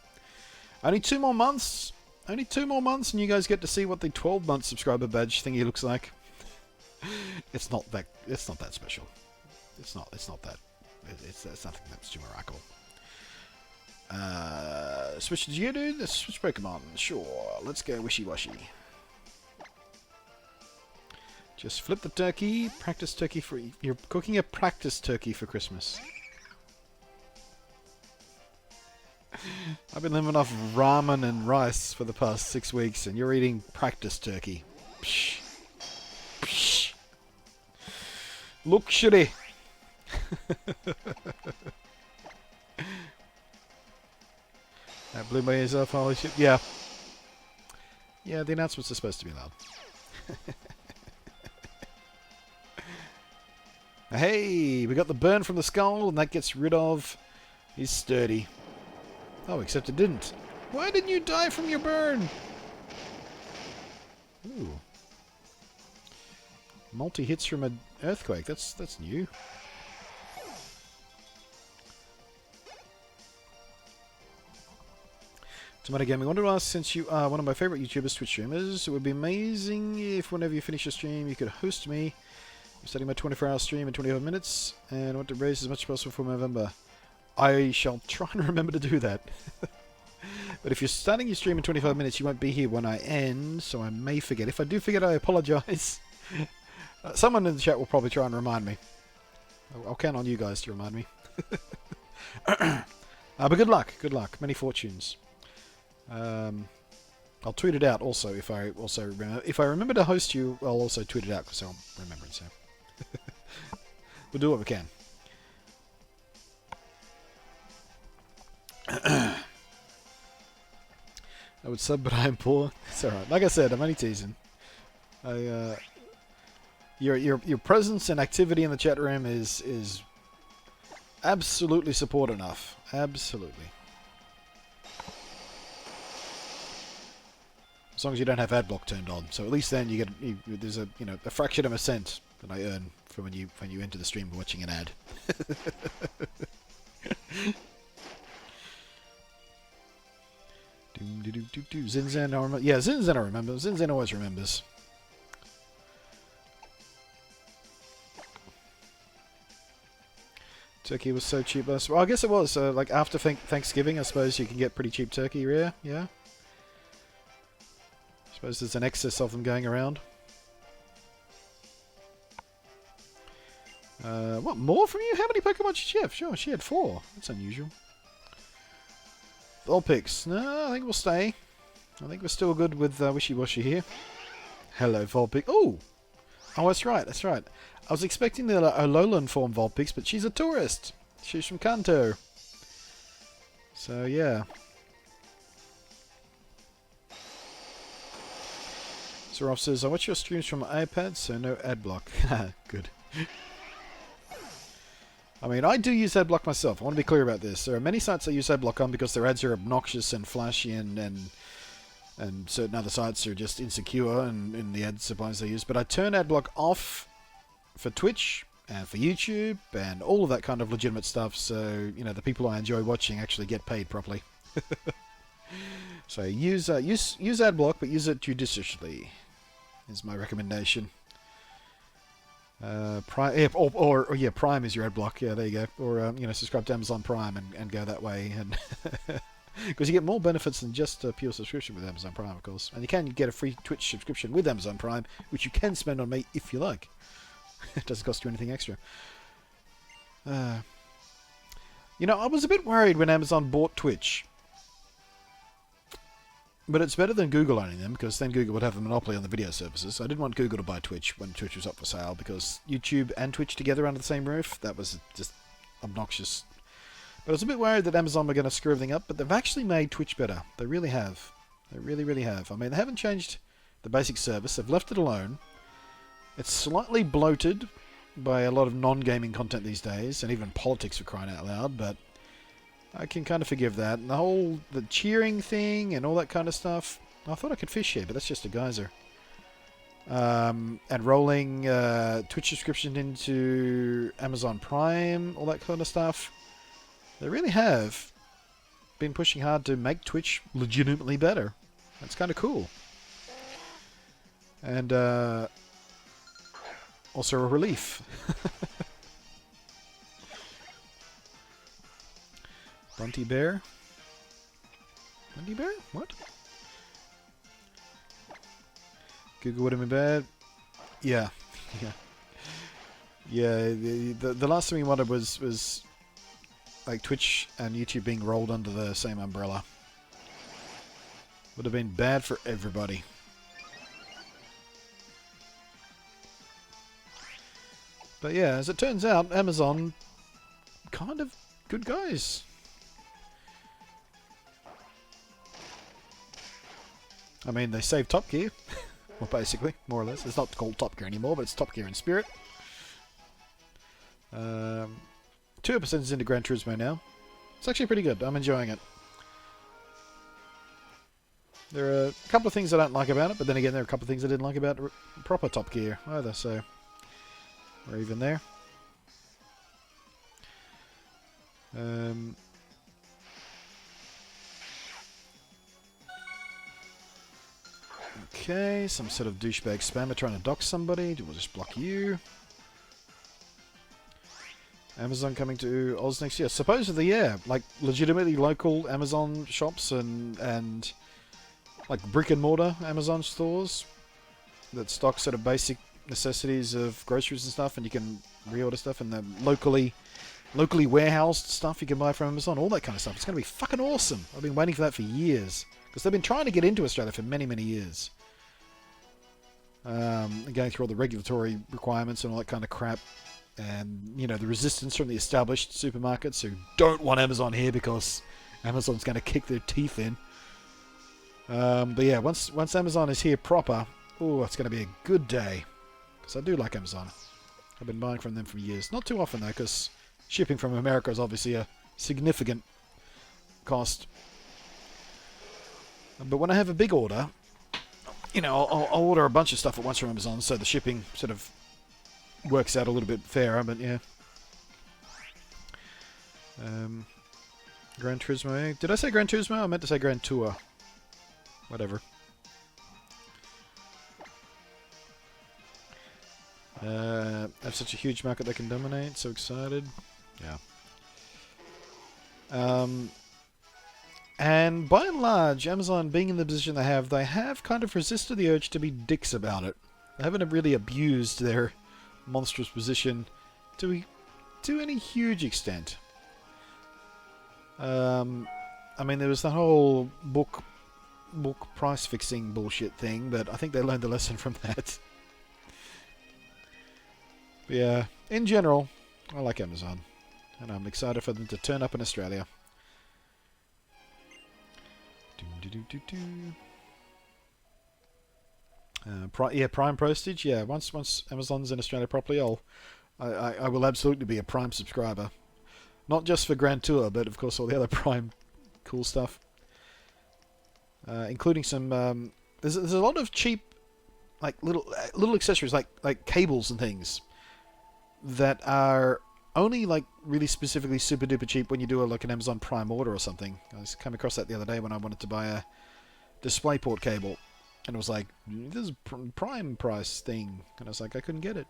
Only 2 more months. Only 2 more months, and you guys get to see what the 12-month subscriber badge thingy looks like. It's not that special. It's not that. It's nothing that's too miracle. Switch, did you go, dude? Let's switch Pokemon. Sure. Let's go wishy-washy. Just flip the turkey. Practice turkey for... You're cooking a practice turkey for Christmas. I've been living off ramen and rice for the past 6 weeks, and you're eating practice turkey. Psh. Psh. Luxury. That blew my ears off. Holy shit. Yeah. Yeah, the announcements are supposed to be loud. Hey, we got the burn from the skull, and that gets rid of his sturdy. Oh, except it didn't. Why didn't you die from your burn? Ooh. Multi-hits from an earthquake. That's new. Tomato Gaming, I wanted to ask, since you are one of my favourite YouTubers, Twitch streamers, it would be amazing if whenever you finish a stream you could host me. I'm starting my 24-hour stream in 25 minutes, and I want to raise as much as possible for November. I shall try and remember to do that. But if you're starting your stream in 25 minutes, you won't be here when I end, so I may forget. If I do forget, I apologise. Someone in the chat will probably try and remind me. I'll count on you guys to remind me. But good luck. Good luck. Many fortunes. I'll tweet it out also if I remember. If I remember to host you, I'll also tweet it out because I'll remember it. So we'll do what we can. I would sub, but I am poor. It's alright. Like I said, I'm only teasing. Your presence and activity in the chat room is absolutely support enough. Absolutely. As long as you don't have adblock turned on, so at least then you get there's a a fraction of a cent that I earn for when you enter the stream watching an ad. Zinzan, I remember. Yeah, Zinzan I remember. Zinzan always remembers. Turkey was so cheap last. Well, I guess it was. Like after Thanksgiving, I suppose you can get pretty cheap turkey. Yeah, yeah. I suppose there's an excess of them going around. What, more from you? How many Pokemon did she have? Sure, she had 4. That's unusual. Vulpix. No, I think we'll stay. I think we're still good with Wishy-Washy here. Hello, Vulpix. Oh! Oh, that's right, that's right. I was expecting the Alolan form Vulpix, but she's a tourist. She's from Kanto. So, yeah. Zoroff says, I watch your streams from my iPad, so no ad block. Good. I mean, I do use adblock myself. I want to be clear about this. There are many sites I use adblock on because their ads are obnoxious and flashy, and certain other sites are just insecure in the ad supplies they use. But I turn adblock off for Twitch and for YouTube and all of that kind of legitimate stuff, so you know the people I enjoy watching actually get paid properly. So use adblock, but use it judiciously. Is my recommendation. Prime, yeah, or yeah, Prime is your ad block. Yeah, there you go. Or you know, subscribe to Amazon Prime and go that way, and because you get more benefits than just a pure subscription with Amazon Prime, of course. And you can get a free Twitch subscription with Amazon Prime, which you can spend on me if you like. It doesn't cost you anything extra. You know, I was a bit worried when Amazon bought Twitch. But it's better than Google owning them, because then Google would have a monopoly on the video services. I didn't want Google to buy Twitch when Twitch was up for sale, because YouTube and Twitch together under the same roof, that was just obnoxious. But I was a bit worried that Amazon were going to screw everything up, but they've actually made Twitch better. They really have. They really, really have. I mean, they haven't changed the basic service. They've left it alone. It's slightly bloated by a lot of non-gaming content these days, and even politics for crying out loud, but I can kind of forgive that. And the cheering thing and all that kind of stuff, I thought I could fish here, but that's just a geyser. And rolling Twitch subscription into Amazon Prime, all that kind of stuff. They really have been pushing hard to make Twitch legitimately better. That's kind of cool. And also a relief. Bunty Bear? Bunty Bear? What? Google would have been bad. Yeah. Yeah. Yeah, the last thing we wanted was like Twitch and YouTube being rolled under the same umbrella. Would have been bad for everybody. But yeah, as it turns out, Amazon kind of good guys. I mean, they saved Top Gear. Well, basically, more or less. It's not called Top Gear anymore, but it's Top Gear in spirit. 2% is into Gran Turismo now. It's actually pretty good. I'm enjoying it. There are a couple of things I don't like about it, but then again, there are a couple of things I didn't like about proper Top Gear either, so we're even there. Okay, some sort of douchebag spammer trying to dock somebody. We'll just block you. Amazon coming to Oz next year. Supposedly, yeah. Like, legitimately local Amazon shops and like brick and mortar Amazon stores that stock sort of basic necessities of groceries and stuff, and you can reorder stuff, and the locally warehoused stuff you can buy from Amazon, all that kind of stuff. It's going to be fucking awesome. I've been waiting for that for years, because they've been trying to get into Australia for many, many years. Going through all the regulatory requirements and all that kind of crap, and you know the resistance from the established supermarkets who don't want Amazon here because Amazon's going to kick their teeth in. But yeah, once Amazon is here proper, oh, it's going to be a good day, because I do like Amazon. I've been buying from them for years. Not too often though, because shipping from America is obviously a significant cost. But when I have a big order, you know, I'll order a bunch of stuff at once from Amazon, so the shipping sort of works out a little bit fairer, but yeah. Gran Turismo. Did I say Gran Turismo? I meant to say Gran Tour. Whatever. Have such a huge market they can dominate. So excited. Yeah. And by and large, Amazon, being in the position they have kind of resisted the urge to be dicks about it. They haven't really abused their monstrous position to any huge extent. I mean, there was the whole book price fixing bullshit thing, but I think they learned the lesson from that. But yeah, in general, I like Amazon, and I'm excited for them to turn up in Australia. Prime postage. Yeah, once Amazon's in Australia properly, I will absolutely be a Prime subscriber. Not just for Grand Tour, but of course all the other Prime cool stuff, including some. There's a lot of cheap, like little accessories, like cables and things, that are only like really specifically super duper cheap when you do like an Amazon Prime order or something. I just came across that the other day when I wanted to buy a DisplayPort cable, and it was like, this is Prime price thing, and I was like, I couldn't get it.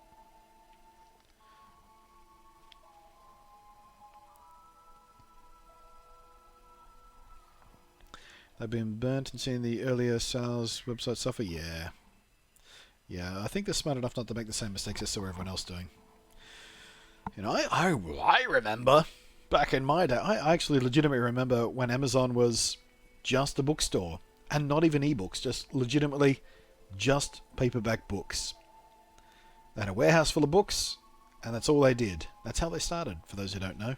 They've been burnt and seen the earlier sales website suffer. Yeah, I think they're smart enough not to make the same mistakes I saw everyone else doing. You know, I remember back in my day. I actually legitimately remember when Amazon was just a bookstore and not even ebooks, just legitimately just paperback books. They had a warehouse full of books, and that's all they did. That's how they started, for those who don't know.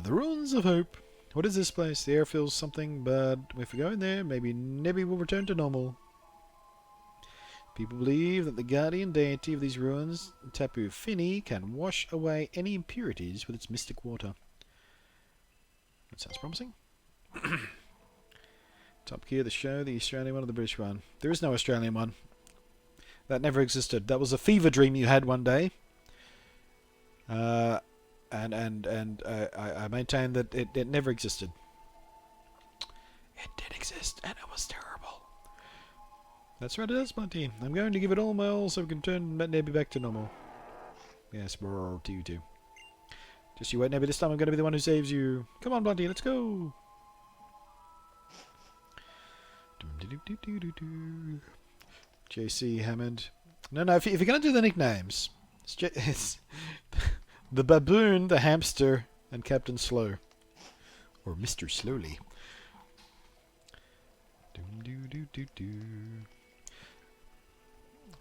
The Ruins of Hope. What is this place? The air feels something, but if we go in there, maybe Nebby will return to normal. People believe that the guardian deity of these ruins, Tapu Fini, can wash away any impurities with its mystic water. That sounds promising. Top Gear, the show, the Australian one or the British one? There is no Australian one. That never existed. That was a fever dream you had one day. I maintain that it never existed. It did exist, and it was terrible. That's right, it is, Monty. I'm going to give it all my all so we can turn Nebby back to normal. Yes, brrr, to you too. Just you wait, Nebby. This time I'm going to be the one who saves you. Come on, Blondie, let's go. JC Hammond. No, if you're going to do the nicknames, it's the Baboon, the Hamster, and Captain Slow. Or Mr. Slowly.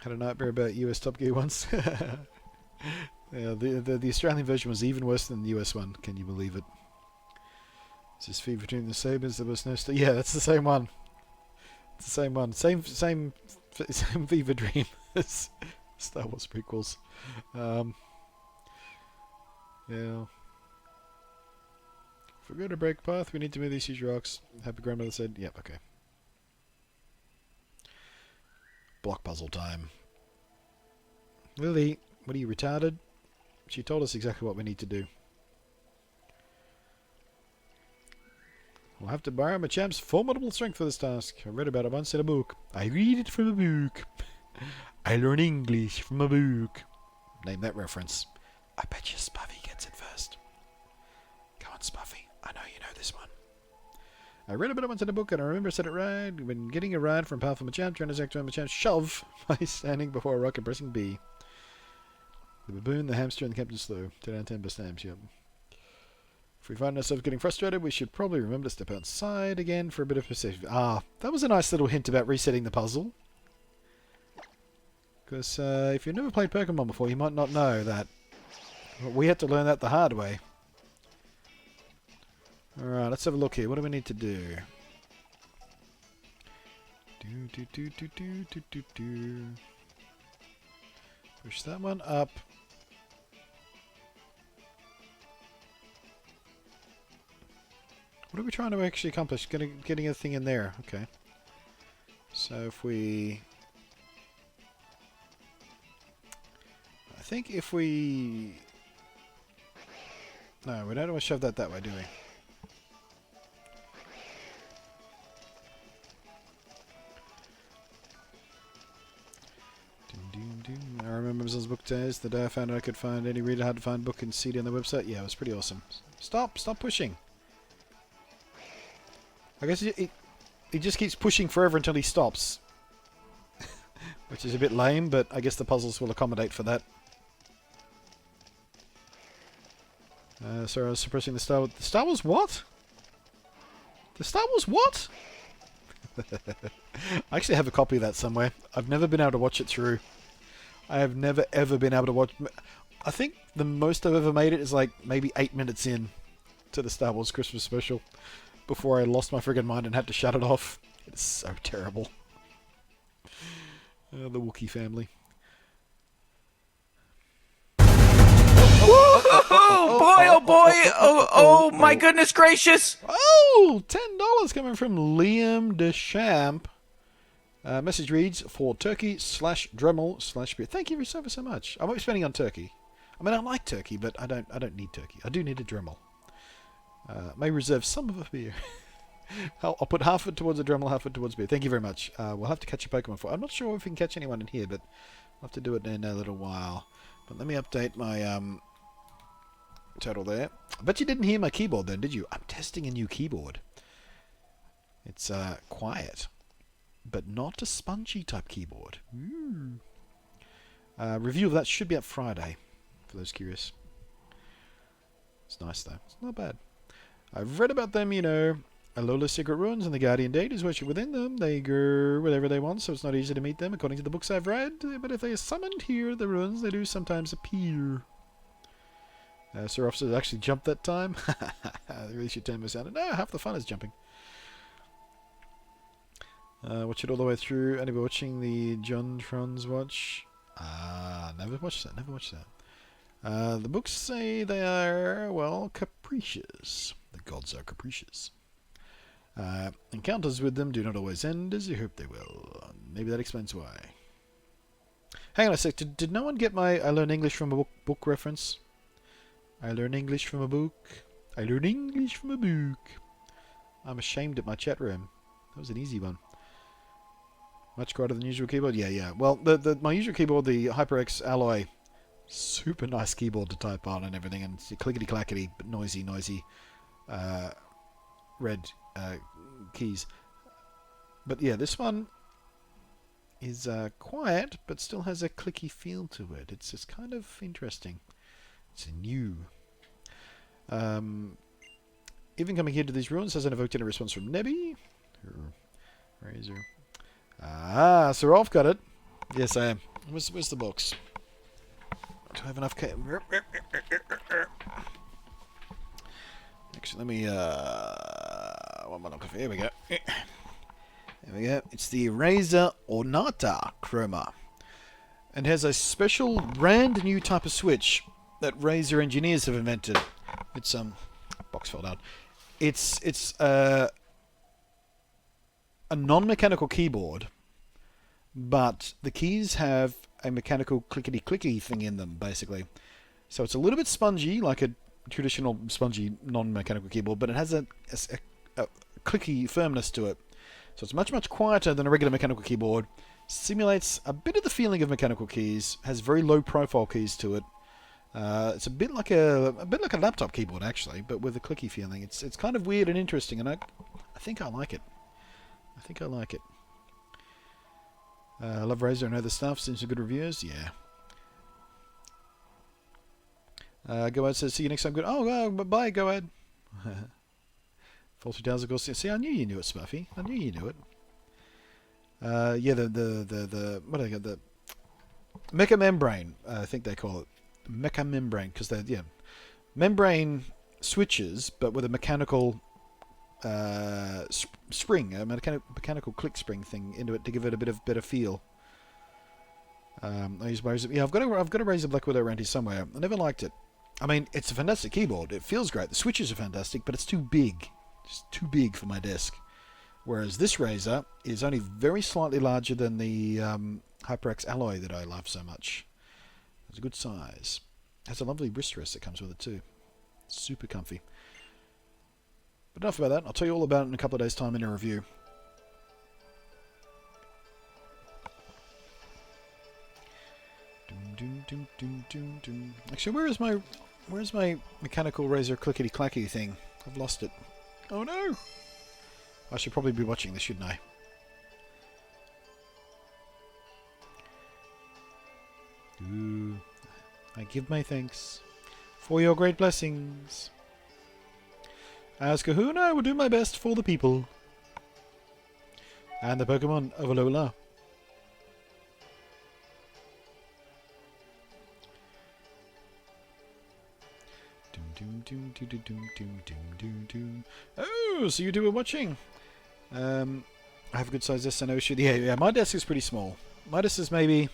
Had a nightmare about US Top Gear once. Yeah, the Australian version was even worse than the US one. Can you believe it? Is this Fever Dream the Sabres? There was no... yeah, that's the same one. It's the same one. Same Fever Dream as Star Wars prequels. Yeah. If we're going to break path, we need to move these huge rocks. Happy Grandmother said, yep, okay. Block puzzle time. Lily, what are you, retarded? She told us exactly what we need to do. We'll have to borrow Machamp's formidable strength for this task. I read about it once in a book. I read it from a book. I learn English from a book. Name that reference. I bet you Spuffy gets it first. Go on, Spuffy. I know you know this one. I read about it once in a book, and I remember I said it right. When getting a ride from powerful Machamp, trying to activate Machamp's shove by standing before a rock and pressing B. The Baboon, the Hamster, and the Captain Slow. 10 out of 10 best names, yep. If we find ourselves getting frustrated, we should probably remember to step outside again for a bit of perspective. Ah, that was a nice little hint about resetting the puzzle. Because if you've never played Pokemon before, you might not know that. We had to learn that the hard way. Alright, let's have a look here. What do we need to do? Push that one up. What are we trying to actually accomplish? Getting a thing in there. Okay. So if we... I think if we... No, we don't want to shove that way, do we? I remember Amazon's book days. The day I found out I could find any reader hard to find book and CD on the website. Yeah, it was pretty awesome. Stop pushing. I guess he just keeps pushing forever until he stops. Which is a bit lame, but I guess the puzzles will accommodate for that. Sorry, I was suppressing the Star Wars. The Star Wars what? The Star Wars what? I actually have a copy of that somewhere. I've never been able to watch it through. I have never ever been able to watch... I think the most I've ever made it is like maybe 8 minutes in to the Star Wars Christmas special before I lost my friggin' mind and had to shut it off. It's so terrible. The Wookiee family. Oh boy! Oh my goodness gracious! Oh, $10 coming from Liam Deschamps. Message reads, for turkey / Dremel / beer. Thank you so much. I might be spending on turkey. I mean, I like turkey, but I don't need turkey. I do need a Dremel. May reserve some of a beer. I'll put half of it towards a Dremel, half of it towards beer. Thank you very much. We'll have to catch a Pokemon for. I'm not sure if we can catch anyone in here, but I'll have to do it in a little while. But let me update my total there. I bet you didn't hear my keyboard then, did you? I'm testing a new keyboard. It's quiet, but not a spongy type keyboard. Review of that should be up Friday, for those curious. It's nice though. It's not bad. I've read about them, you know. Alola's secret ruins and the Guardian Date is worship within them. They go wherever they want, so it's not easy to meet them, according to the books I've read. But if they are summoned here, the ruins, they do sometimes appear. Sir Officer actually jumped that time. They really should turn this out. No, half the fun is jumping. Watch it all the way through. Only watching the John Tron's watch. Never watched that. Never watched that. The books say they are, well, capricious. The gods are capricious. Encounters with them do not always end as you hope they will. Maybe that explains why. Hang on a sec. Did no one get my I learn English from a book reference? I learn English from a book. I learn English from a book. I'm ashamed at my chat room. That was an easy one. Much quieter than usual keyboard? Yeah. Well, my usual keyboard, the HyperX Alloy, super nice keyboard to type on and everything, and it's clickety-clackety, but noisy, red keys. But yeah, this one is quiet, but still has a clicky feel to it. It's just kind of interesting. It's new. Even coming here to these ruins hasn't evoked any response from Nebby. Razor. Sir Rolf got it. Yes, I am. Where's the box? Do I have enough? Actually, let me. One more look. Here we go. There we go. It's the Razor Ornata Chroma, and has a special brand new type of switch that Razer engineers have invented. It's box fell down. It's a non-mechanical keyboard, but the keys have a mechanical clickety-clicky thing in them, basically. So it's a little bit spongy, like a traditional spongy non-mechanical keyboard, but it has a clicky firmness to it. So it's much quieter than a regular mechanical keyboard. Simulates a bit of the feeling of mechanical keys. Has very low-profile keys to it. It's a bit like a laptop keyboard actually, but with a clicky feeling. It's kind of weird and interesting, and I think I like it. I love Razer and other stuff. Seen some good reviews. Yeah. Go ahead says see you next time. Good. Oh, bye. Go ahead. Faulty Tales of course. See, I knew you knew it, Spuffy. I knew you knew it. Yeah. The what do they got? The mecha membrane. I think they call it. Mecha membrane, because they're membrane switches, but with a mechanical spring, a mechanical click spring thing into it to give it a bit of better feel. I use Razer. Yeah, I've got a Razer Black Widow around here somewhere. I never liked it. I mean, it's a fantastic keyboard. It feels great. The switches are fantastic, but it's too big. Just too big for my desk. Whereas this Razer is only very slightly larger than the HyperX Alloy that I love so much. It's a good size. Has a lovely wrist rest that comes with it too. Super comfy. But enough about that. I'll tell you all about it in a couple of days' time in a review. Actually, where's my mechanical razor clickety clacky thing? I've lost it. Oh no! I should probably be watching this, shouldn't I? Ooh. I give my thanks for your great blessings. As Kahuna, I will do my best for the people and the Pokemon of Alola. Oh, so you two were watching. I have a good size desk. I know. Yeah. My desk is pretty small. My desk is maybe.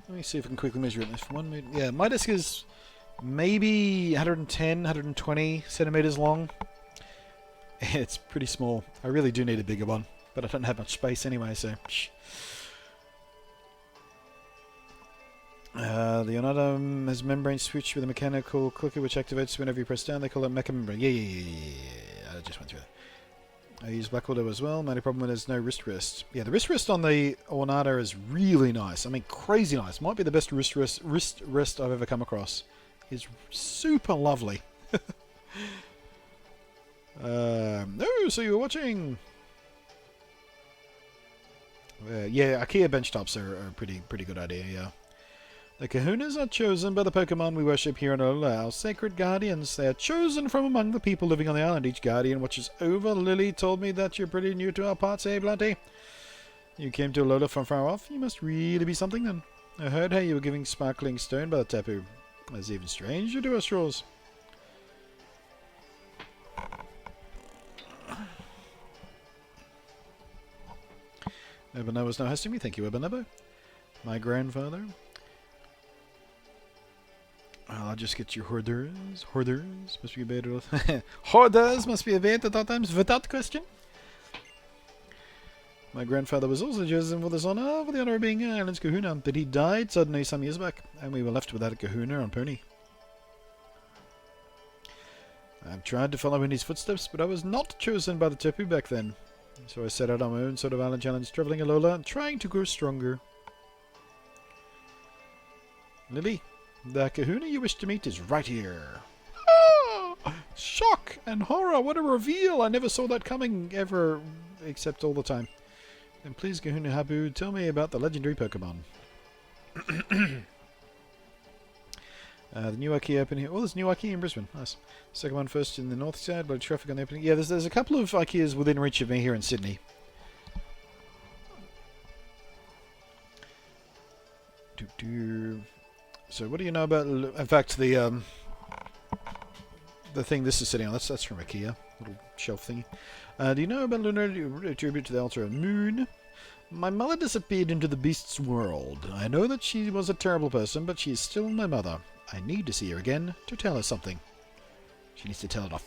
Let me see if I can quickly measure it. Yeah, my desk is maybe 110, 120 centimeters long. It's pretty small. I really do need a bigger one, but I don't have much space anyway, so... the Onata has membrane switch with a mechanical clicker which activates whenever you press down. They call it mecha membrane. Yeah. I just went through that. I use Black Widow as well. My only problem is no wrist rest. Yeah, the wrist rest on the Onata is really nice. I mean, crazy nice. Might be the best wrist rest I've ever come across. It's super lovely. No, so you're watching. Yeah, IKEA benchtops are a pretty good idea. Yeah. The Kahunas are chosen by the Pokemon we worship here in Alola, our sacred guardians. They are chosen from among the people living on the island. Each guardian watches over. Lily told me that you're pretty new to our parts, eh, Blanty? You came to Alola from far off? You must really be something, then. I heard how you were giving sparkling stone by the Tapu. That's even stranger to us, Raws. Urbanabo was now hosting me. Thank you, Urbanabo. My grandfather. I'll just get you hoarders. Hoarders must be evaded. Hoarders must be evaded at all times without question. My grandfather was also chosen for this honor, for the honor of being an island's kahuna, but he died suddenly some years back, and we were left without a kahuna on Pony. I've tried to follow in his footsteps, but I was not chosen by the Tapu back then. So I set out on my own sort of island challenge, traveling Alola and trying to grow stronger. Lily, the kahuna you wish to meet is right here. Ah! Shock and horror! What a reveal! I never saw that coming ever, except all the time. Then please, Kahuna Habu, tell me about the legendary Pokemon. The new IKEA open here. Oh, there's a new IKEA in Brisbane. Nice. Second one first in the north side, but traffic on the opening. Yeah, there's a couple of IKEAs within reach of me here in Sydney. So what do you know about... In fact, the thing this is sitting on, that's from IKEA. Little shelf thingy. Do you know about Lunar tribute to the Ultra Moon? My mother disappeared into the beast's world. I know that she was a terrible person, but she is still my mother. I need to see her again to tell her something. She needs to tell her to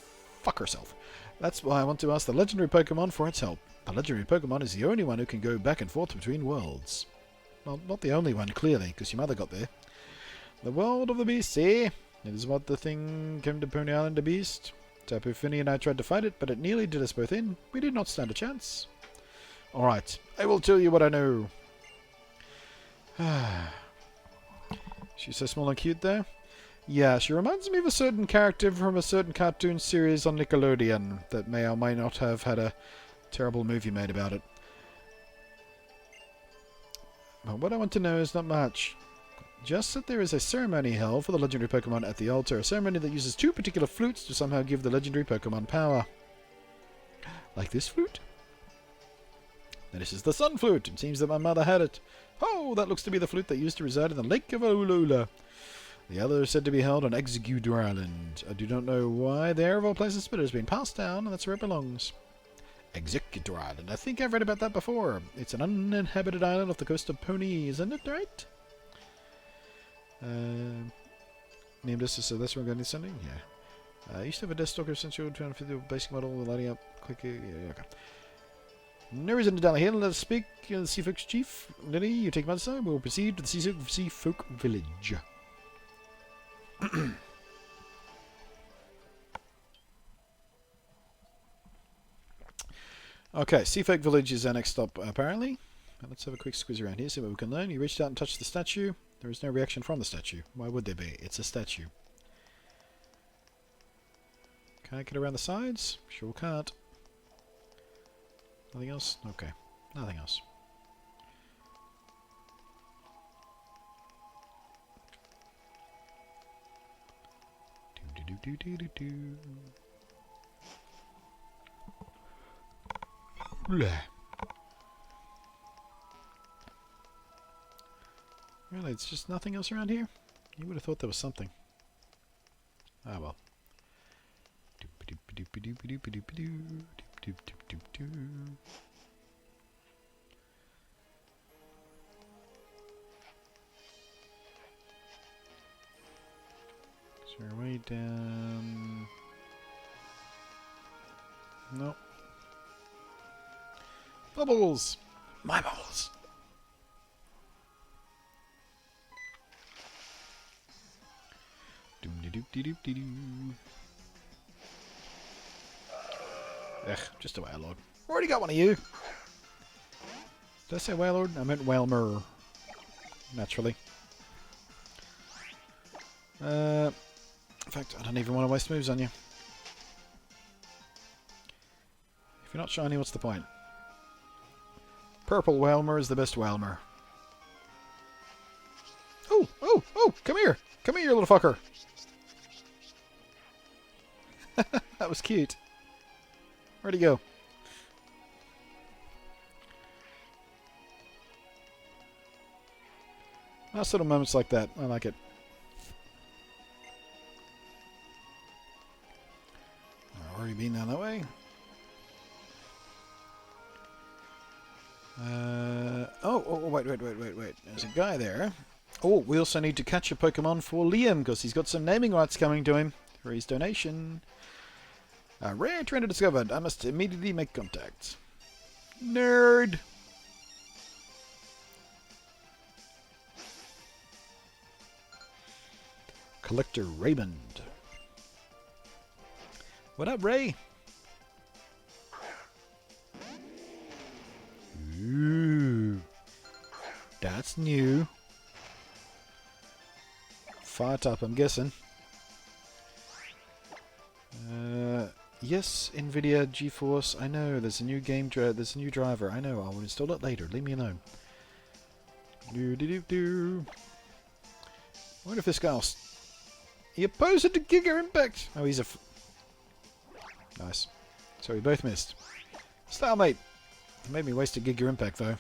fuck herself. That's why I want to ask the legendary Pokemon for its help. The legendary Pokemon is the only one who can go back and forth between worlds. Well, not the only one, clearly, because your mother got there. The world of the beast, eh? It is what the thing came to Pony Island, the beast. Tapu Fini and I tried to fight it, but it nearly did us both in. We did not stand a chance. Alright, I will tell you what I know. She's so small and cute there. Yeah, she reminds me of a certain character from a certain cartoon series on Nickelodeon that may or may not have had a terrible movie made about it. But what I want to know is not much. Just that there is a ceremony held for the legendary Pokemon at the altar. A ceremony that uses two particular flutes to somehow give the legendary Pokemon power. Like this flute? Now this is the Sun Flute. It seems that my mother had it. Oh, that looks to be the flute that used to reside in the Lake of Alola. The other is said to be held on Executor Island. I do not know why there of all places, but it has been passed down, and that's where it belongs. Executor Island. I think I've read about that before. It's an uninhabited island off the coast of Pony, isn't it right? Named this, so that's where I'm going to send it. Yeah. I used to have a Death Stalker Essential trying to fit the basic model, lighting up. Click it. Yeah, okay. No reason to dally here. Let us speak. The Sea Folk's chief. Lily, you take my side. We will proceed to the Sea Folk village. Okay, Sea Folk village is our next stop, apparently. Let's have a quick squeeze around here, see what we can learn. You reached out and touched the statue. There is no reaction from the statue. Why would there be? It's a statue. Can I get around the sides? Sure can't. Nothing else? Okay. Nothing else. Do-do-do-do-do-do. Bleh. Really, it's just nothing else around here? You would have thought there was something. Ah, well. So we're way down... Nope. Bubbles! My bubbles! Doop-de-doop-de-doop-de-doo. Ugh, just a Wailord. Already got one of you! Did I say Wailord? I meant Wailmer. Naturally. In fact, I don't even want to waste moves on you. If you're not shiny, what's the point? Purple Wailmer is the best Wailmer. Oh, oh, oh, come here! Come here, you little fucker! That was cute. Where'd he go? Nice little moments like that. I like it. I've already been down that way. Oh, wait. There's a guy there. Oh, we also need to catch a Pokemon for Liam, because he's got some naming rights coming to him for his donation. A rare trainer discovered. I must immediately make contact. Nerd! Collector Raymond. What up, Ray? Ooh. That's new. Fire type, I'm guessing. Yes, Nvidia GeForce. I know there's a new there's a new driver. I know. I'll install it later. Leave me alone. I wonder if this guy's... He opposed to Giga Impact. Oh, he's a... Nice. So we both missed. Stalemate. It made me waste a Giga Impact though.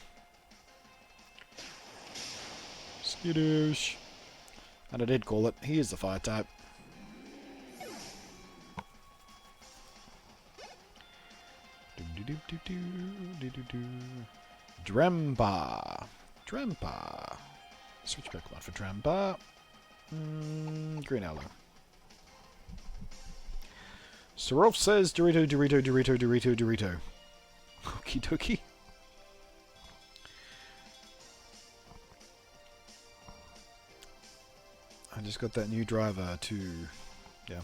Skidoosh. And I did call it. He is the fire type. Drampa. Drampa. Switch Pokemon for Drampa. Green Aloe. Sorolf says Dorito. Okie dokie. I just got that new driver to... Yeah.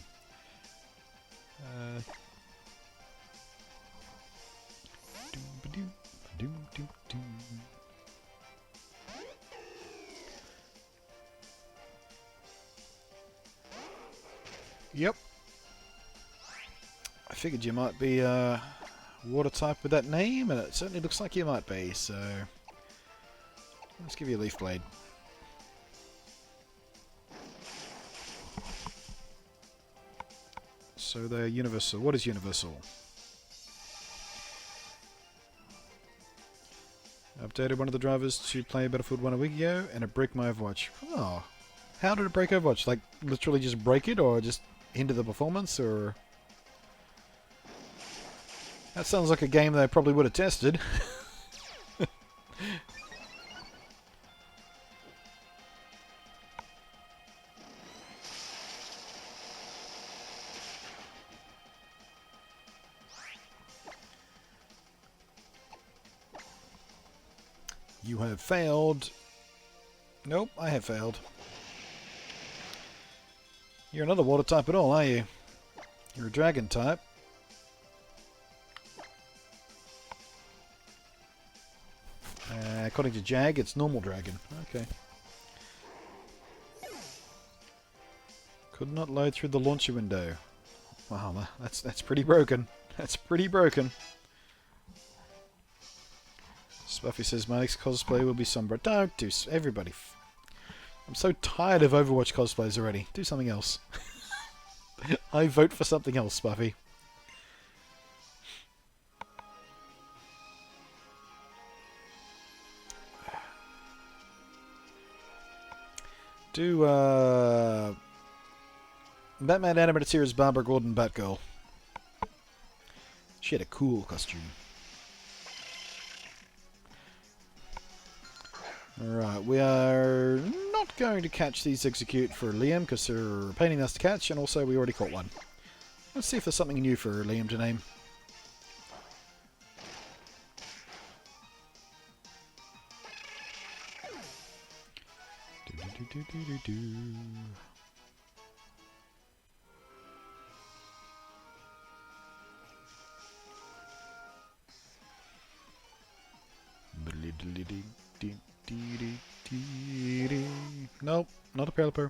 Yep. I figured you might be water type with that name, and it certainly looks like you might be, so... Let's give you a Leaf Blade. So they're universal. What is universal? Updated one of the drivers to play Battlefield 1 a week ago, and it broke my Overwatch. Oh. How did it break Overwatch? Like, literally just break it, or just hinder the performance, or... That sounds like a game they probably would have tested. You have failed. Nope, I have failed. You're another water type at all, are you? You're a dragon type. According to Jag, it's normal dragon. Okay. Could not load through the launcher window. Wow, that's pretty broken. That's pretty broken. Spuffy says my next cosplay will be Sombra. Don't do everybody. I'm so tired of Overwatch cosplays already. Do something else. I vote for something else, Spuffy. Do Batman animated series Barbara Gordon Batgirl. She had a cool costume. Alright, we are not going to catch these execute for Liam because they're a pain in the ass to catch, and also we already caught one. Let's see if there's something new for Liam to name. Nope, not a Pelipper.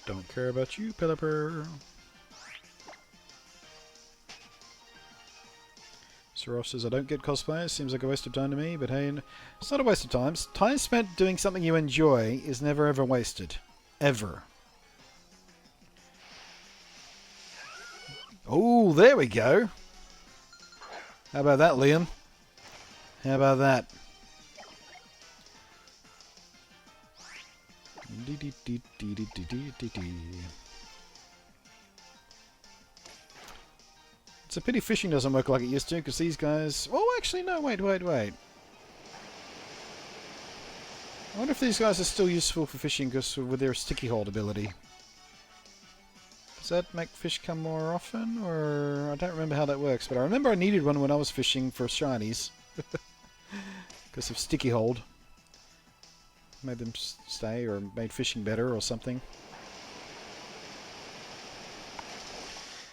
Don't care about you, Pelipper. Sir Ross says, I don't get cosplayers. Seems like a waste of time to me, but hey, it's not a waste of time. Time spent doing something you enjoy is never ever wasted. Ever. Oh, there we go. How about that, Liam? How about that? It's a pity fishing doesn't work like it used to, because these guys... Oh, actually, no, wait. I wonder if these guys are still useful for fishing because with their sticky hold ability. Does that make fish come more often, or... I don't remember how that works, but I remember I needed one when I was fishing for shinies. Because of sticky hold. Made them stay, or made fishing better, or something.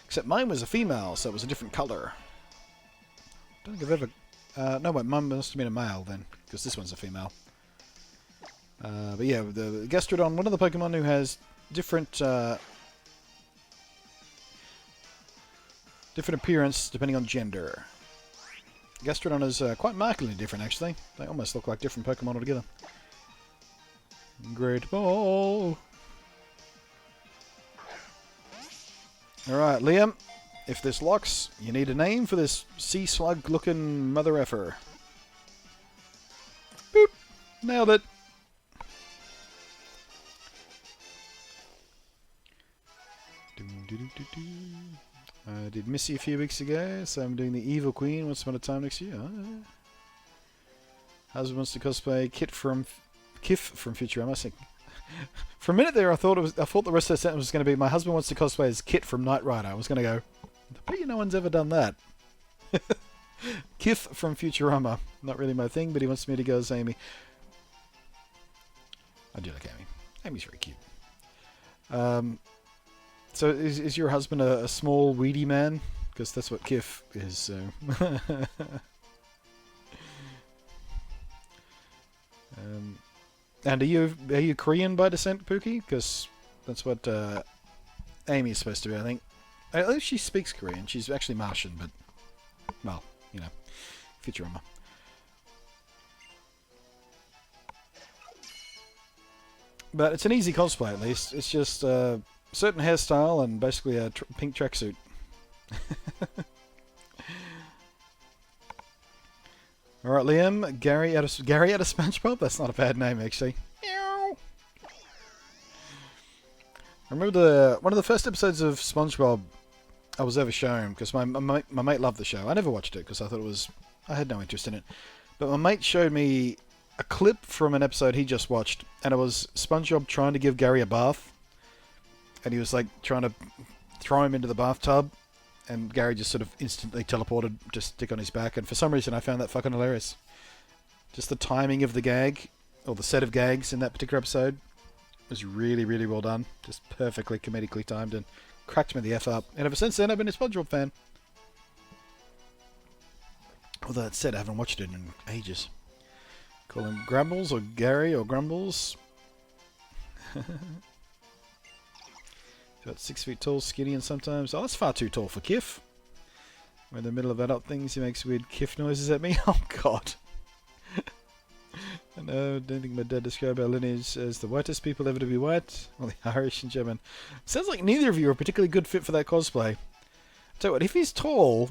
Except mine was a female, so it was a different colour. I don't think I've ever... no, wait, mine must have been a male then, because this one's a female. But yeah, the Gastrodon, one of the Pokemon who has different... different appearance depending on gender. Gastrodon is quite markedly different, actually. They almost look like different Pokemon altogether. Great Ball! Alright, Liam. If this locks, you need a name for this sea slug looking mother effer. Boop! Nailed it! I did Missy a few weeks ago, so I'm doing the Evil Queen once upon a time next year. Oh. Husband wants to cosplay Kif from Futurama. For a minute there, I thought the rest of the sentence was going to be my husband wants to cosplay as Kit from Knight Rider. I was going to go, I bet you no one's ever done that. Kif from Futurama. Not really my thing, but he wants me to go as Amy. I do like Amy. Amy's very cute. So is your husband a small, weedy man? Because that's what Kif is, so... and are you Korean by descent, Pookie? Because that's what Amy's supposed to be, I think. At least she speaks Korean. She's actually Martian, but... Well, you know. Futurama. But it's an easy cosplay, at least. It's just... certain hairstyle and basically a pink tracksuit. Alright, Liam. Gary out of SpongeBob? That's not a bad name, actually. I remember one of the first episodes of SpongeBob I was ever shown, because my mate loved the show. I never watched it, because I thought it was... I had no interest in it. But my mate showed me a clip from an episode he just watched, and it was SpongeBob trying to give Gary a bath. And he was like trying to throw him into the bathtub, and Gary just sort of instantly teleported, just stick on his back. And for some reason, I found that fucking hilarious. Just the timing of the gag, or the set of gags in that particular episode, was really, really well done. Just perfectly comedically timed, and cracked me the F up. And ever since then, I've been a SpongeBob fan. Although that said, I haven't watched it in ages. Call him Grumbles or Gary or Grumbles. About 6 feet tall, skinny, and sometimes... Oh, that's far too tall for Kif. We're in the middle of adult things. He makes weird Kif noises at me. Oh, God. I know, don't think my dad described our lineage as the whitest people ever to be white. Well, the Irish and German. Sounds like neither of you are a particularly good fit for that cosplay. Tell you what, if he's tall...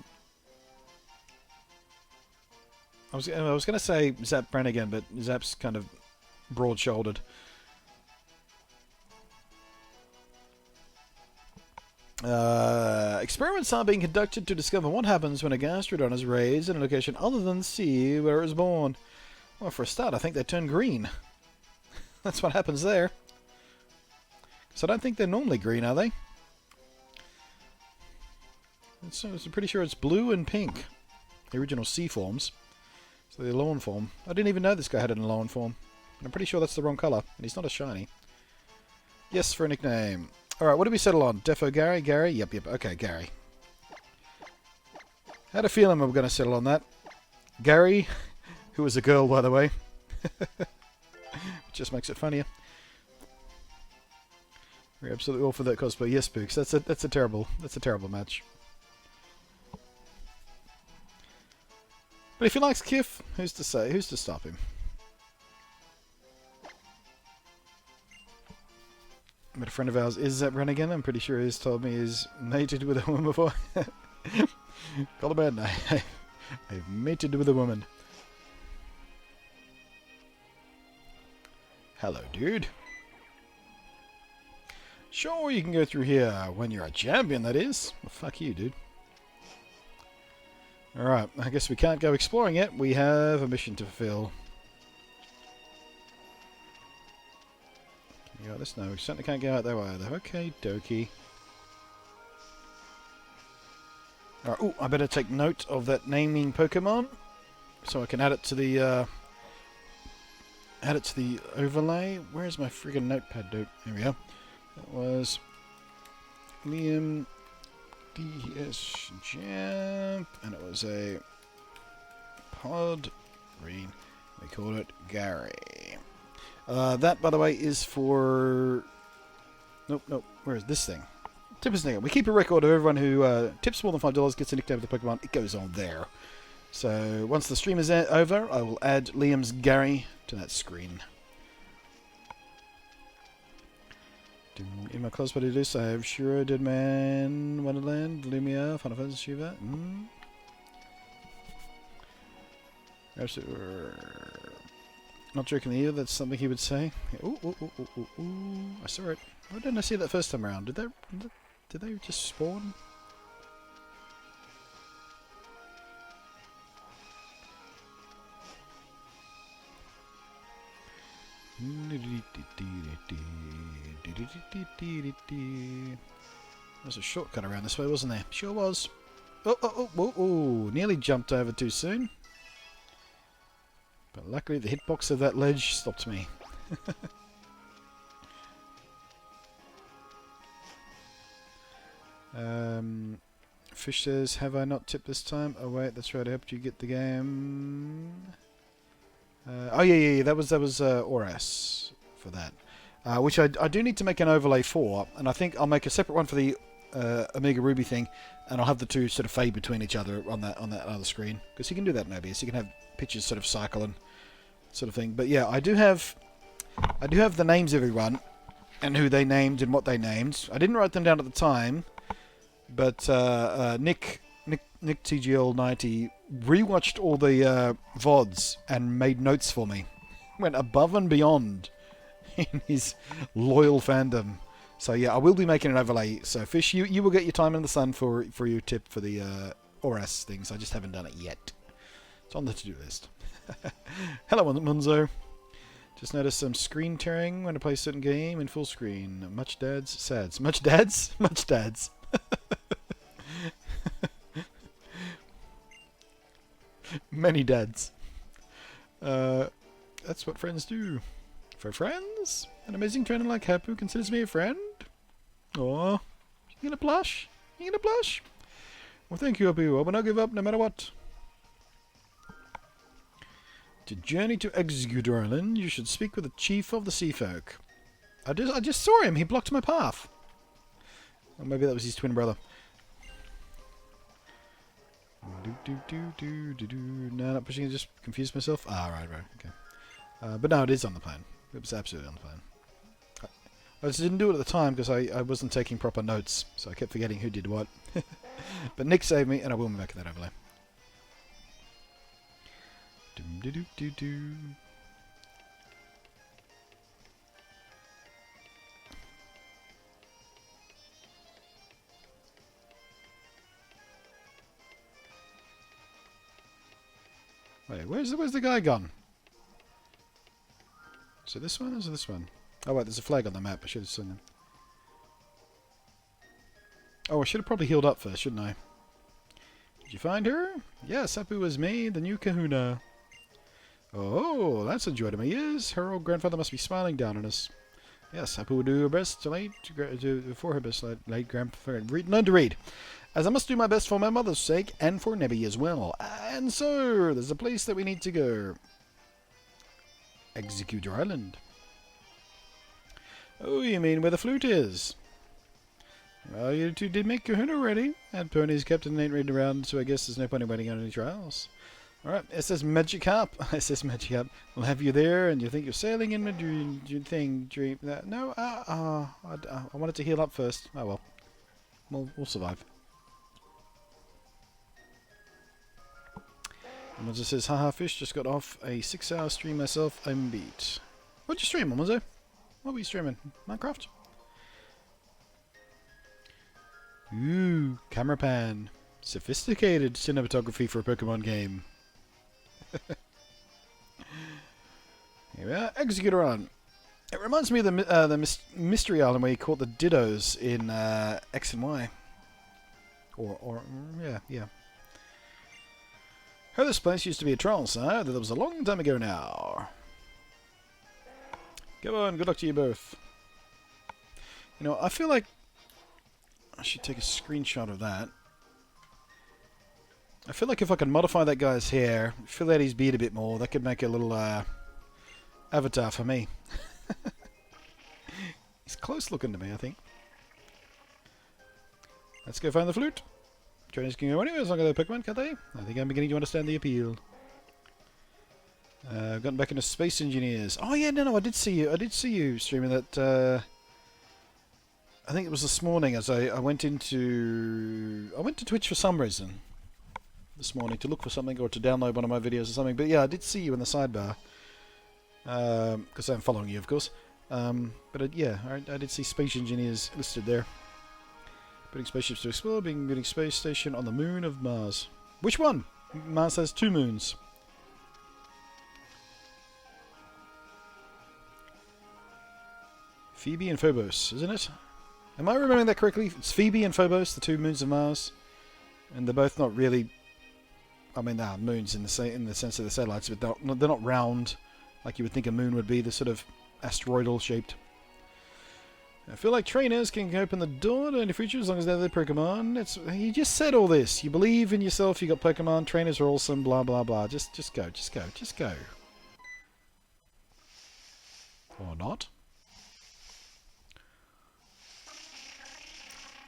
I was going to say Zap Brannigan, but Zap's kind of broad-shouldered. Experiments are being conducted to discover what happens when a gastrodon is raised in a location other than the sea where it was born. Well, for a start, I think they turn green. That's what happens there. So I don't think they're normally green, are they? I'm pretty sure it's blue and pink. The original sea forms. So the Alolan form. I didn't even know this guy had an Alolan form. And I'm pretty sure that's the wrong colour. And he's not a shiny. Yes, for a nickname. Alright, what did we settle on? Defo Gary? Gary? Yep. Okay, Gary. Had a feeling we were going to settle on that. Gary, who was a girl, by the way. Just makes it funnier. We're absolutely all for that cosplay. Yes, Spooks. That's a terrible match. But if he likes Kif, who's to say? Who's to stop him? But a friend of ours is Zap Brannigan. I'm pretty sure he's told me he's mated with a woman before. Call a bad name. I've mated with a woman. Hello, dude. Sure, you can go through here when you're a champion, that is. Well, fuck you, dude. Alright, I guess we can't go exploring yet. We have a mission to fulfill. Can you go out this? No, we certainly can't go out there either. Okay, dokie. Alright, ooh, I better take note of that naming Pokemon. So I can add it to the overlay. Where's my friggin' notepad, dude? Here we go. That was Liam DS Jump, and it was a pod green. We call it Gary. That, by the way, is for... Nope. Where is this thing? Tip us name. We keep a record of everyone who tips more than $5 gets a nickname of the Pokemon. It goes on there. So once the stream is over, I will add Liam's Gary to that screen. In my cosplay to this, I have Shiro, Dead Man, Wonderland, Lumia, Final Fantasy Shiva. Absolutely. Not joking either, that's something he would say. Ooh. I saw it. Why didn't I see that first time around? Did they just spawn? There's a shortcut around this way, wasn't there? Sure was. Oh, nearly jumped over too soon. But luckily the hitbox of that ledge stopped me. Fish says, have I not tipped this time? Oh wait, that's right, I helped you get the game. Oh yeah, that was Oras for that. Which I do need to make an overlay for, and I think I'll make a separate one for the Omega Ruby thing, and I'll have the two sort of fade between each other on that other screen, because you can do that in OBS. You can have pictures sort of cycle and sort of thing. But yeah, I do have the names of everyone and who they named and what they named. I didn't write them down at the time, but Nick TGL90 rewatched all the VODs and made notes for me. Went above and beyond in his loyal fandom. So yeah, I will be making an overlay. So Fish, you will get your time in the sun for your tip for the Oras things. I just haven't done it yet. It's on the to-do list. Hello, Munzo. Just noticed some screen tearing when I play a certain game in full screen. Much dads, sads. Much dads? Much dads. Many dads. That's what friends do. For friends? An amazing trainer like Hapu considers me a friend? Aw. You gonna blush? You gonna blush? Well, thank you, Hapu. I will not give up no matter what. To journey to Executor Island, you should speak with the chief of the sea folk. I just saw him. He blocked my path. Or maybe that was his twin brother. No, not pushing it. Just confused myself. Ah, right. Okay. But no, it is on the plan. It was absolutely on the plan. I just didn't do it at the time because I wasn't taking proper notes, so I kept forgetting who did what. But Nick saved me, and I will be back at that overlay. Wait, where's the guy gone? Is it this one or is it this one? Oh wait, there's a flag on the map. I should have seen him. Oh, I should have probably healed up first, shouldn't I? Did you find her? Yes, Apu was me, the new kahuna. Oh, that's a joy to me. Yes, her old grandfather must be smiling down on us. Yes, Apu will do her best for her best late grandfather. Learn to read. As I must do my best for my mother's sake and for Nebby as well. And so, there's a place that we need to go. Executor Island. Oh, you mean where the flute is? Well, you two did make kahuna already. And Pony's captain ain't riding around, so I guess there's no point in waiting on any trials. Alright, it says Magikarp. It says Magikarp. We'll have you there, and you think you're sailing in my dream. No, I wanted to heal up first. Oh well. We'll survive. And it just says, haha, fish, just got off a 6-hour stream myself. I'm beat. What'd you stream, Monzo? What were you streaming? Minecraft? Ooh, camera pan. Sophisticated cinematography for a Pokemon game. Here we are. Executor Island. It reminds me of the Mystery Island where you caught the Dittos in X and Y. Yeah. Oh, this place used to be a troll, sir. That was a long time ago now. Go on, good luck to you both. You know, I feel like I should take a screenshot of that. I feel like if I could modify that guy's hair, fill out his beard a bit more, that could make a little avatar for me. He's close looking to me, I think. Let's go find the flute. Trainers can go anywhere as long as they're Pokemon, can't they? I think I'm beginning to understand the appeal. I've gotten back into Space Engineers. Oh yeah, no, I did see you. I did see you streaming that. I think it was this morning as I went to Twitch for some reason this morning to look for something or to download one of my videos or something. But yeah, I did see you in the sidebar because I'm following you, of course. Yeah, I did see Space Engineers listed there. Building spaceships to explore, building space station on the moon of Mars. Which one? Mars has 2 moons. Phoebe and Phobos, isn't it? Am I remembering that correctly? It's Phoebe and Phobos, the 2 moons of Mars, and they're both not really. I mean, they are moons in the sense of the satellites, but they're not round like you would think a moon would be. They're sort of asteroidal shaped. I feel like trainers can open the door to any future as long as they're the Pokemon. You just said all this. You believe in yourself. You got Pokemon. Trainers are awesome. Blah blah blah. Just go. Or not.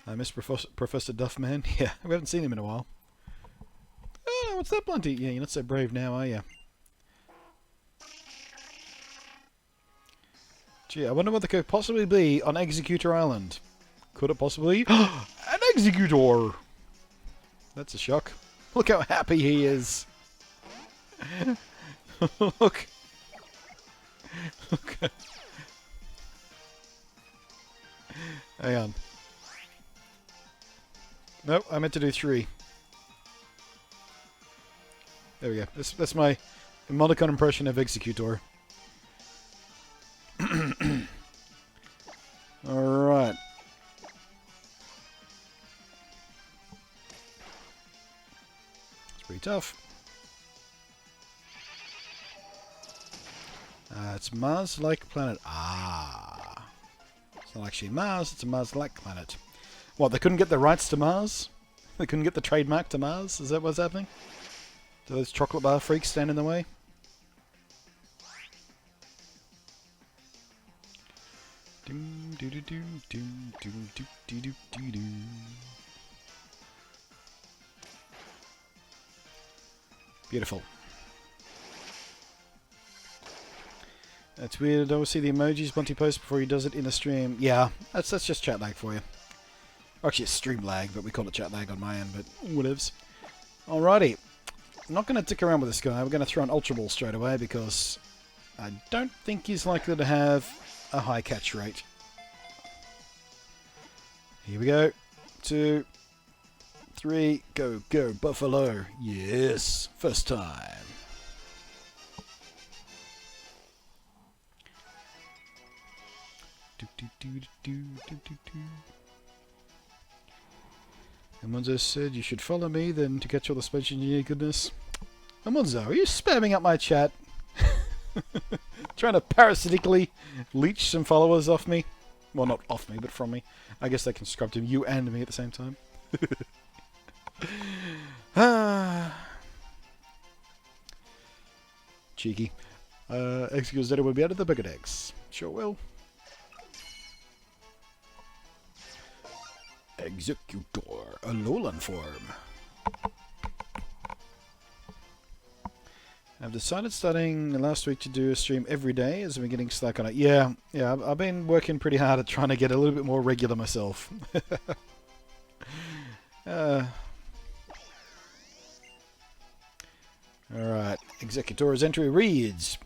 I miss Professor Duffman. Yeah, we haven't seen him in a while. Oh, what's that, Blunty? Yeah, you're not so brave now, are you? Gee, I wonder what there could possibly be on Executor Island. Could it possibly? An Executor! That's a shock. Look how happy he is. Look. Look. Hang on. Nope, I meant to do 3. There we go. That's my emoticon impression of Executor. Alright. It's pretty tough. It's Mars-like planet. Ah. It's not actually Mars, it's a Mars-like planet. What, they couldn't get the rights to Mars? They couldn't get the trademark to Mars? Is that what's happening? Do those chocolate bar freaks stand in the way? Beautiful. That's weird. I always see the emojis Bunty posts before he does it in the stream. Yeah, that's just chat lag for you. Actually, it's stream lag, but we call it chat lag on my end, but whatevs. Alrighty. I'm not going to dick around with this guy. We're going to throw an Ultra Ball straight away because I don't think he's likely to have a high catch rate. Here we go. 2, 3, go, go, Buffalo. Yes, first time. Amonzo said you should follow me then to catch all the Space Engineer goodness. Amonzo, are you spamming up my chat? Trying to parasitically leech some followers off me? Well, not off me, but from me. I guess they can subscribe to you and me at the same time. Cheeky. Execute Zeta will be added to the Pokédex. Sure will. Executor, a Alolan form. I've decided starting last week to do a stream every day as I've been getting stuck on it. Yeah, I've been working pretty hard at trying to get a little bit more regular myself. Alright, Executor's entry reads,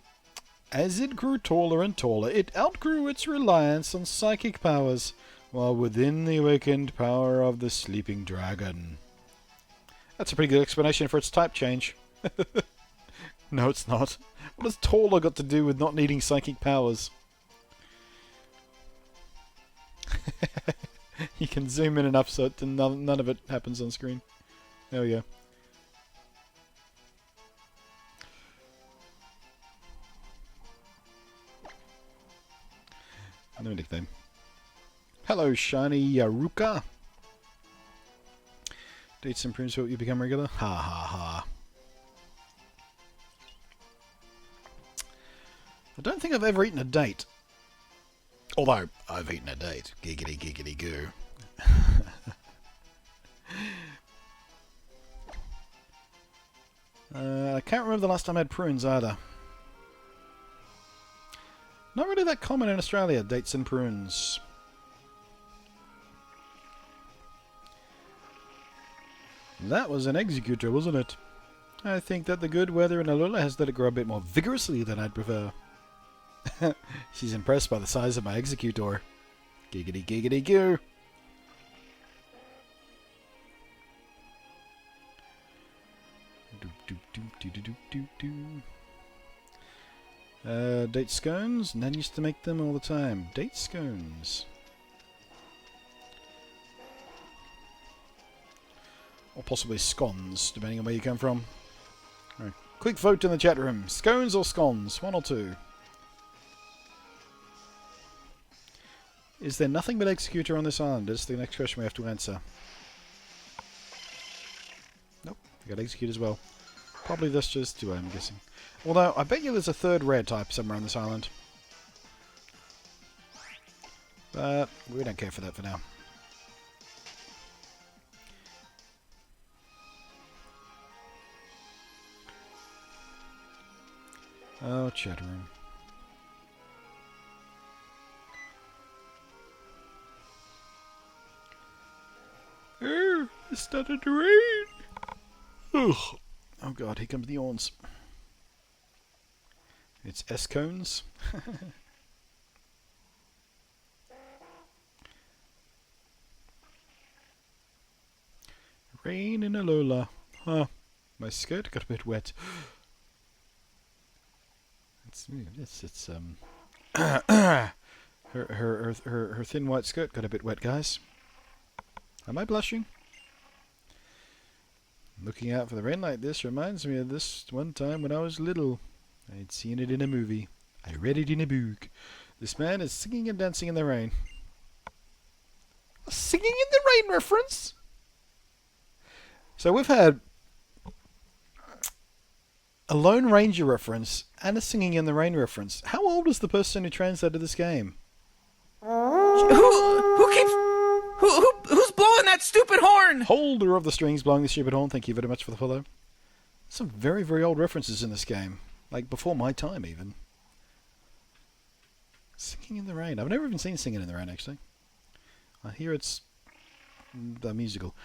as it grew taller and taller, it outgrew its reliance on psychic powers while within the awakened power of the sleeping dragon. That's a pretty good explanation for its type change. No, it's not. What has taller got to do with not needing psychic powers? You can zoom in enough so none of it happens on screen. There we go. No nickname. Hello, Shiny Yaruka. Dates and prunes hope you become regular. Ha ha ha. I don't think I've ever eaten a date. Although, I've eaten a date. Giggity giggity goo. I can't remember the last time I had prunes either. Not really that common in Australia, dates and prunes. That was an Executor, wasn't it? I think that the good weather in Alola has let it grow a bit more vigorously than I'd prefer. She's impressed by the size of my Executor. Giggity giggity goo. Date scones? Nan used to make them all the time. Date scones. Or possibly scones, depending on where you come from. Right. Quick vote in the chat room. Scones or scones? One or two. Is there nothing but Executor on this island? That's the next question we have to answer. Nope, we got Execute as well. Probably that's just two, I'm guessing. Although, I bet you there's a third rare type somewhere on this island. But we don't care for that for now. Oh, chat room. Oh, it started to rain. Ugh. Oh god, here comes the yawns. It's S-cones. Rain in Alola. Huh. My skirt got a bit wet. It's her thin white skirt got a bit wet, guys. Am I blushing? Looking out for the rain like this reminds me of this one time when I was little. I'd seen it in a movie. I read it in a book. This man is singing and dancing in the rain. A singing in the rain reference? So we've had a Lone Ranger reference and a Singing in the Rain reference. How old was the person who translated this game? Who keeps... Who's blowing that stupid horn? Holder of the strings blowing the stupid horn. Thank you very much for the follow. Some very, very old references in this game. Like before my time, even. Singing in the Rain. I've never even seen Singing in the Rain, actually. I hear it's the musical.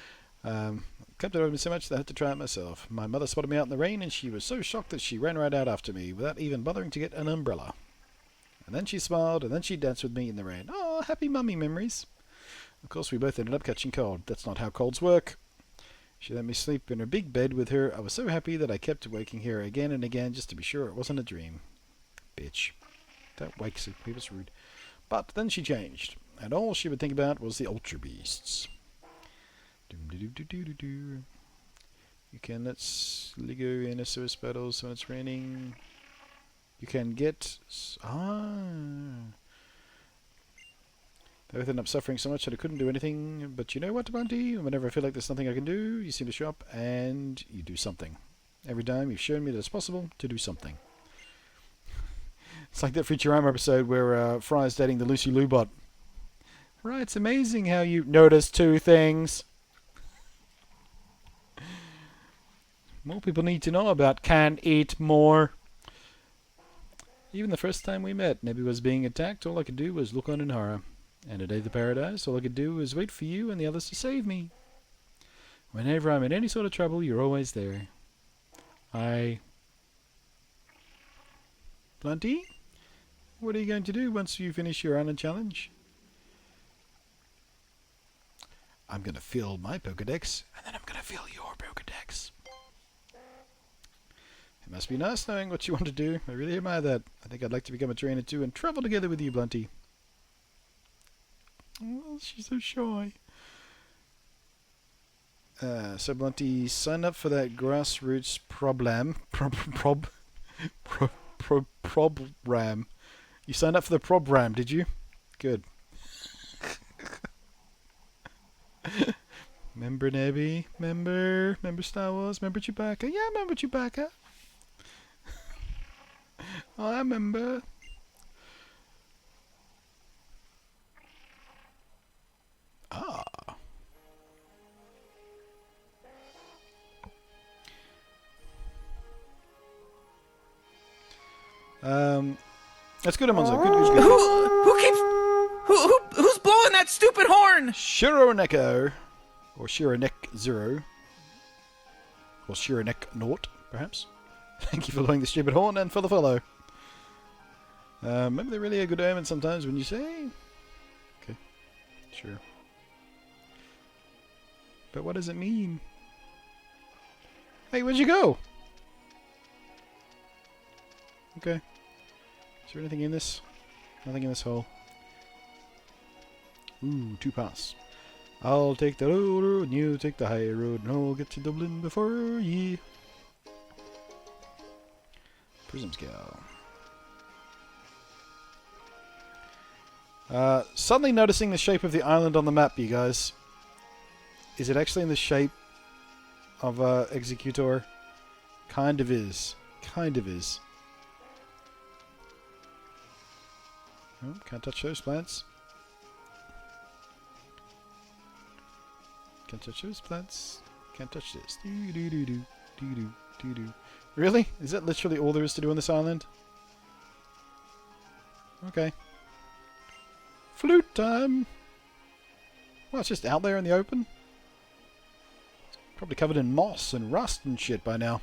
Kept it over me so much that I had to try it myself. My mother spotted me out in the rain, and she was so shocked that she ran right out after me without even bothering to get an umbrella. And then she smiled, and then she danced with me in the rain. Oh, happy mummy memories. Of course, we both ended up catching cold. That's not how colds work. She let me sleep in her big bed with her. I was so happy that I kept waking her again and again just to be sure it wasn't a dream. Bitch. That wakes her. He was rude. But then she changed, and all she would think about was the Ultra Beasts. You can let Lego in a Swiss battles when it's raining. You can get... They both ended up suffering so much that I couldn't do anything. But you know what, Bunty? Whenever I feel like there's nothing I can do, you seem to show up and you do something. Every time you've shown me that it's possible to do something. It's like that Futurama episode where Fry's dating the Lucy Lou bot. Right, it's amazing how you notice two things. More people need to know about Can't Eat More. Even the first time we met, Nebby was being attacked. All I could do was look on in horror. And at Day the Paradise, all I could do was wait for you and the others to save me. Whenever I'm in any sort of trouble, you're always there. Blunty? What are you going to do once you finish your island challenge? I'm going to fill my Pokedex, and then I'm going to fill your Pokedex. It must be nice knowing what you want to do. I really admire that. I think I'd like to become a trainer too and travel together with you, Blunty. Oh, she's so shy. So Blunty, sign up for that grassroots program. Program. You signed up for the program, did you? Good. Remember Nebby? Remember Star Wars? Remember Chewbacca? Yeah, I remember Chewbacca. I remember. Ah. That's good, Amonzo. Good. Who keeps... Who's blowing that stupid horn? Shironeko. Or Shironek Zero. Or Shironek Naught, perhaps. Thank you for blowing the stupid horn and for the follow. Maybe they're really a good omen sometimes when you say... Okay, sure. But what does it mean? Hey, where'd you go? Okay. Is there anything in this? Nothing in this hole. Ooh, 2 pass. I'll take the low road and you take the high road and I'll get to Dublin before ye. Prism scale. Suddenly noticing the shape of the island on the map, you guys. Is it actually in the shape of Executor? Kind of is. Kind of is. Oh, can't touch those plants. Can't touch those plants. Can't touch this. Really? Is that literally all there is to do on this island? Okay. Flute time! Well, it's just out there in the open. It's probably covered in moss and rust and shit by now.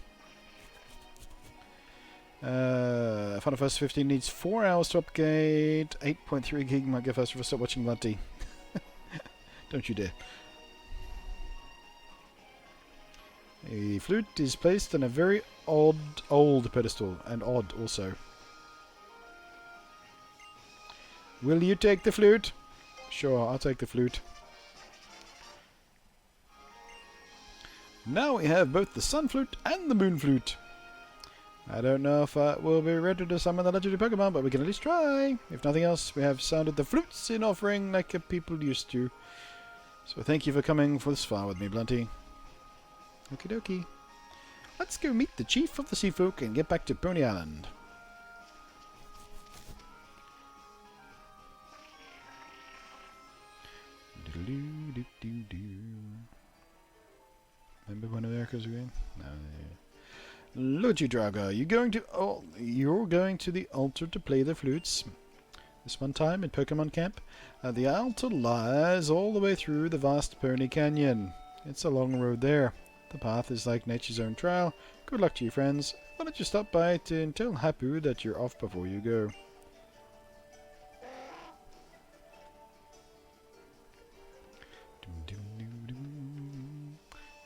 Final Fantasy 15 needs 4 hours to upgrade. 8.3 gig might go faster if I stop watching Lunty. Don't you dare. A flute is placed on a very old pedestal, and odd also. Will you take the flute? Sure, I'll take the flute. Now we have both the sun flute and the moon flute. I don't know if we'll be ready to summon the legendary Pokemon, but we can at least try. If nothing else, we have sounded the flutes in offering like people used to. So thank you for coming this far with me, Blunty. Okie dokie. Let's go meet the chief of the Sea Folk and get back to Pony Island. Look, you Draga, you're going to the altar to play the flutes. This one time in Pokemon Camp, the altar lies all the way through the vast Pony Canyon. It's a long road there. The path is like nature's own trail. Good luck to you, friends. Why don't you stop by and tell Hapu that you're off before you go?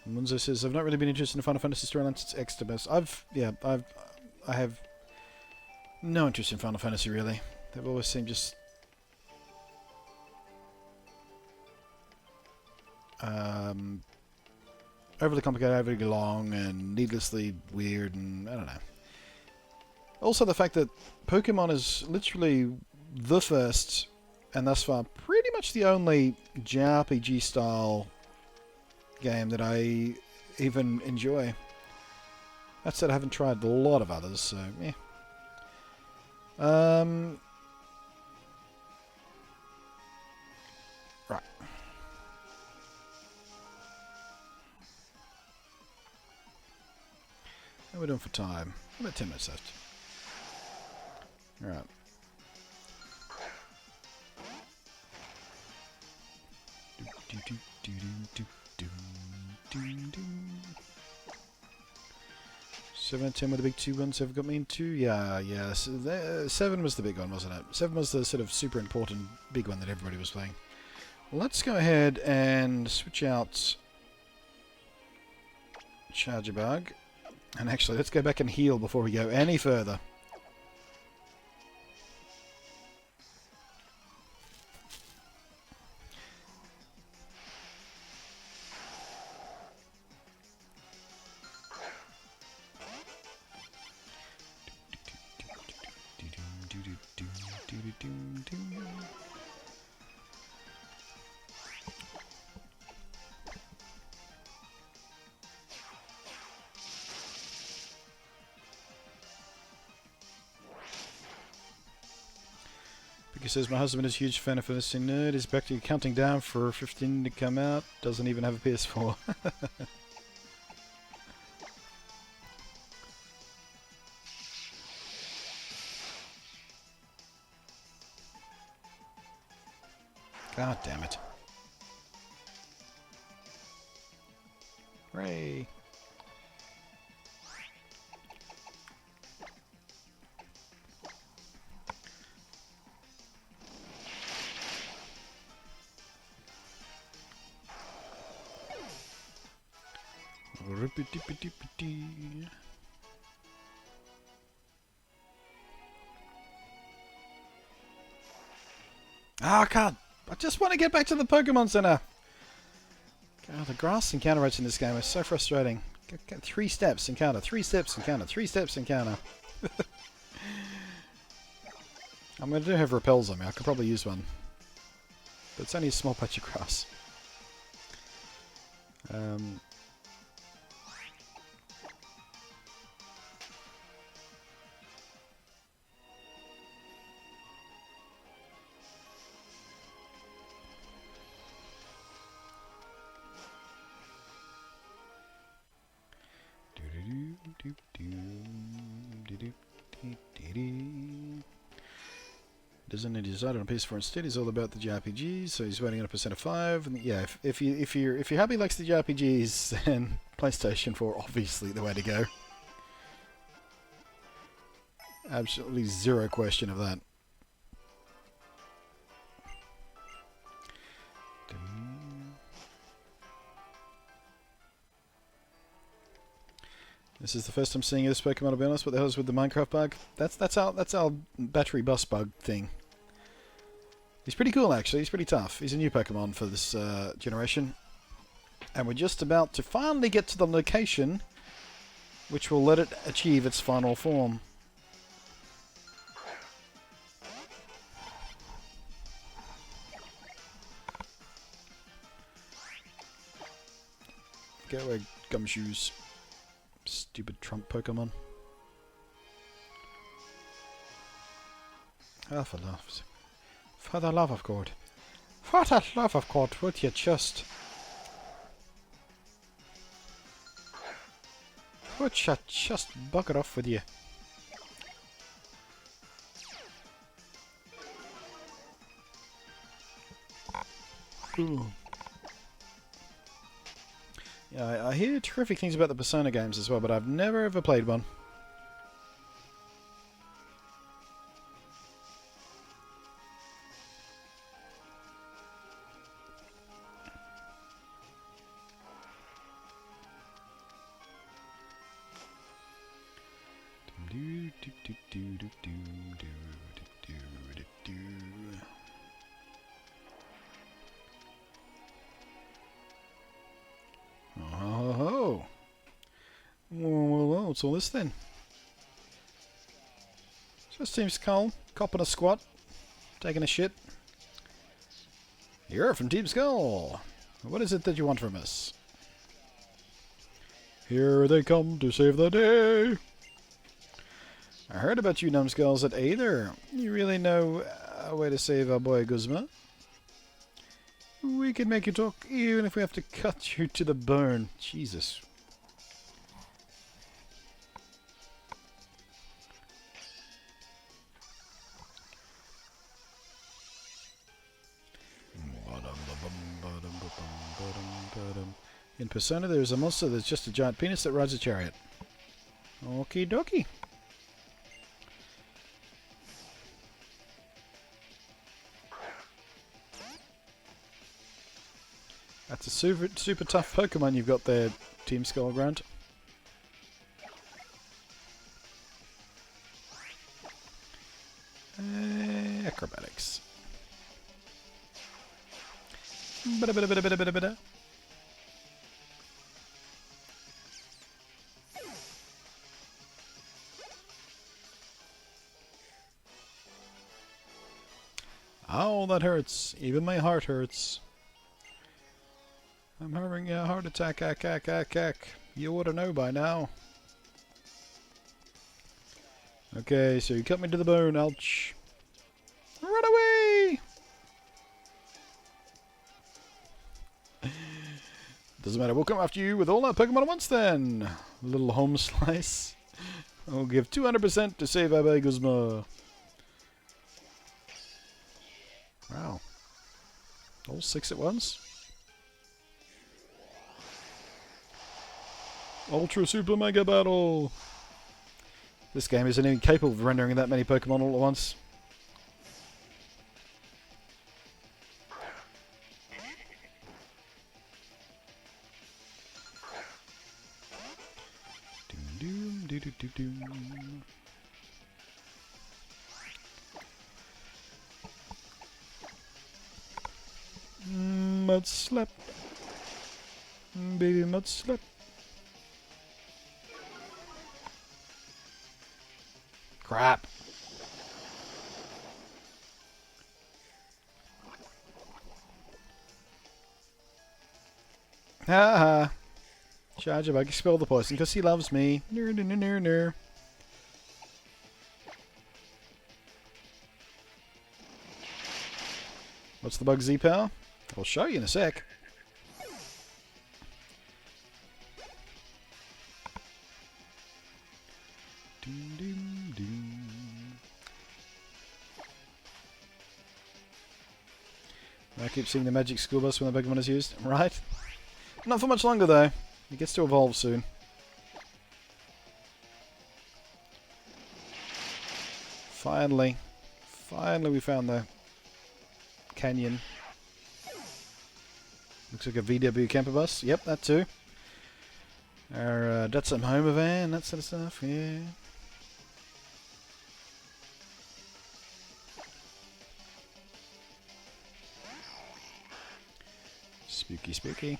Munzo says, I've not really been interested in Final Fantasy storyline since Exodus. I have no interest in Final Fantasy, really. They've always seemed just overly complicated, overly long, and needlessly weird, and I don't know. Also, the fact that Pokemon is literally the first, and thus far pretty much the only JRPG style game that I even enjoy. That said, I haven't tried a lot of others, so yeah. Right. How are we doing for time? About 10 minutes left. Alright. Seven and 10 were the big two ones ever got me into. Yeah. So 7 was the big one, wasn't it? 7 was the sort of super important big one that everybody was playing. Let's go ahead and switch out Charger Bug. And actually, let's go back and heal before we go any further. He says, my husband is a huge fan of Fantasy Nerd. Is practically counting down for 15 to come out. Doesn't even have a PS4. God damn it. Hooray. I can't. I just want to get back to the Pokemon Center. God, the grass encounter rates in this game are so frustrating. Get 3 steps encounter, 3 steps encounter, 3 steps encounter. I mean, I do have repels on me. I could probably use one. But it's only a small patch of grass. Doesn't need to decide on PS4 instead. He's all about the JRPGs, so he's waiting on a percent of 5. And yeah, if your hubby likes the JRPGs, then PlayStation 4 obviously the way to go. Absolutely zero question of that. This is the first time seeing this Pokemon, I'll be honest. What the hell is with the Minecraft bug? That's our battery bus bug thing. He's pretty cool, actually. He's pretty tough. He's a new Pokemon for this generation. And we're just about to finally get to the location which will let it achieve its final form. Go away, Gumshoes. Stupid Trump Pokemon. Ah, for the love of God. For the love of God, would you just... Would you just bugger off with you? Ooh. Yeah, I hear terrific things about the Persona games as well, but I've never ever played one. Oh, well, what's all this then? Just seems calm. Copping a squat. Taking a shit. You're from Team Skull. What is it that you want from us? Here they come to save the day. I heard about you numbskulls at Aether. You really know a way to save our boy Guzma? We can make you talk even if we have to cut you to the bone. Jesus. In Persona, there is a monster that's just a giant penis that rides a chariot. Okie dokie. That's a super tough Pokemon you've got there, Team Skullgrunt. Acrobatics. Bada. Oh, that hurts. Even my heart hurts. I'm having a heart attack, You ought to know by now. Okay, so you cut me to the bone, ouch. Run away! Doesn't matter, we'll come after you with all our Pokemon at once then. Little home slice. I'll give 200% to save our baby Guzma. Wow. All 6 at once? Ultra Super Mega Battle! This game isn't even capable of rendering that many Pokemon all at once. Mud slap. Baby mud slap. Crap. Ha ha. Charge him, I can expel the poison because he loves me. Ner. What's the bug Z-Power? I'll show you in a sec. I keep seeing the magic school bus when the Pokemon is used. Right? Not for much longer though. It gets to evolve soon. Finally we found the canyon. Looks like a VW camper bus. Yep, that too. Our Datsun Homer van, that sort of stuff. Yeah. Spooky.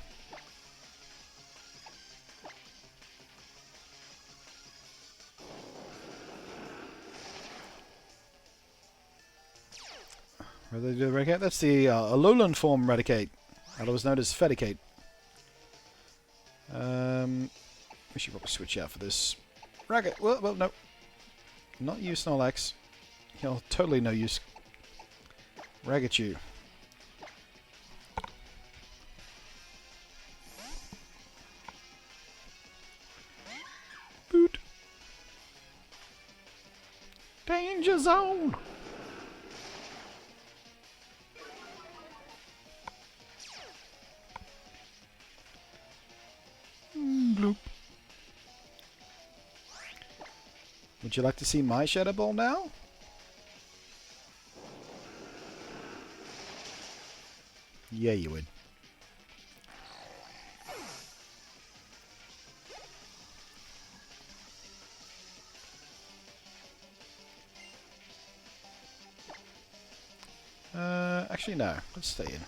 Where they do Raticate? That's the Alolan form Raticate. Otherwise known as Fedicate. We should probably switch out for this. Racket. Well, no. Not you, Snorlax. You're totally no use. Ragachu. Danger zone! Bloop. Would you like to see my Shadow Ball now? Yeah, you would. Actually, no. Let's stay in.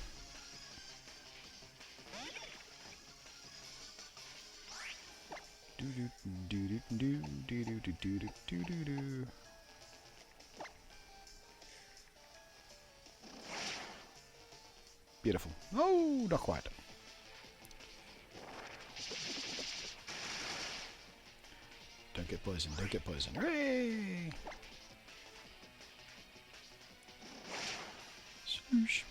Beautiful. Oh, not quite. Don't get poisoned. Don't get poisoned. Hooray! Swoosh.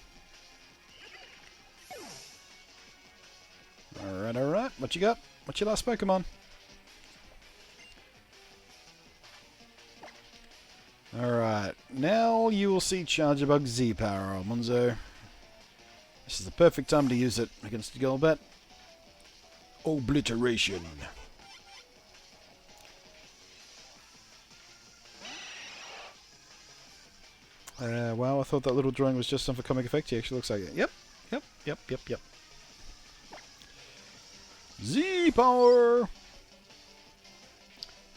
Alright, alright. What you got? What's your last Pokemon? Alright. Now you will see Charjabug Z-Power, Almonzo. This is the perfect time to use it against Golbat. Obliteration. Wow, I thought that little drawing was just some for comic effect. He actually looks like it. Yep. Yep. Z-Power!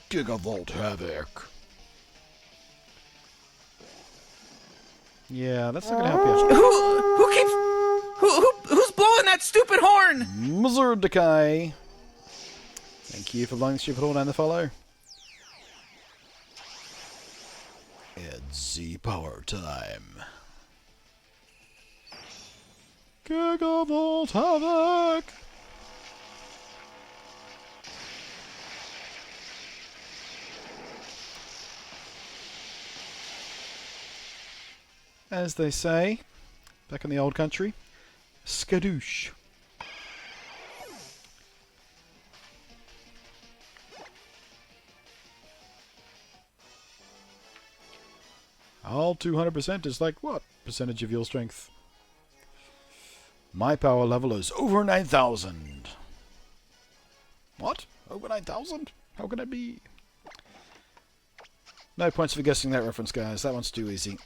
Gigavolt Havoc. Yeah, that's not gonna help you. Who's blowing that stupid horn? Muzurdakai. Thank you for blowing the stupid horn and the follow. It's Z-Power time. Gigavolt Havoc! As they say, back in the old country, skadoosh. All 200% is like what percentage of your strength? My power level is over 9,000. What? Over 9,000? How can it be? No points for guessing that reference, guys. That one's too easy.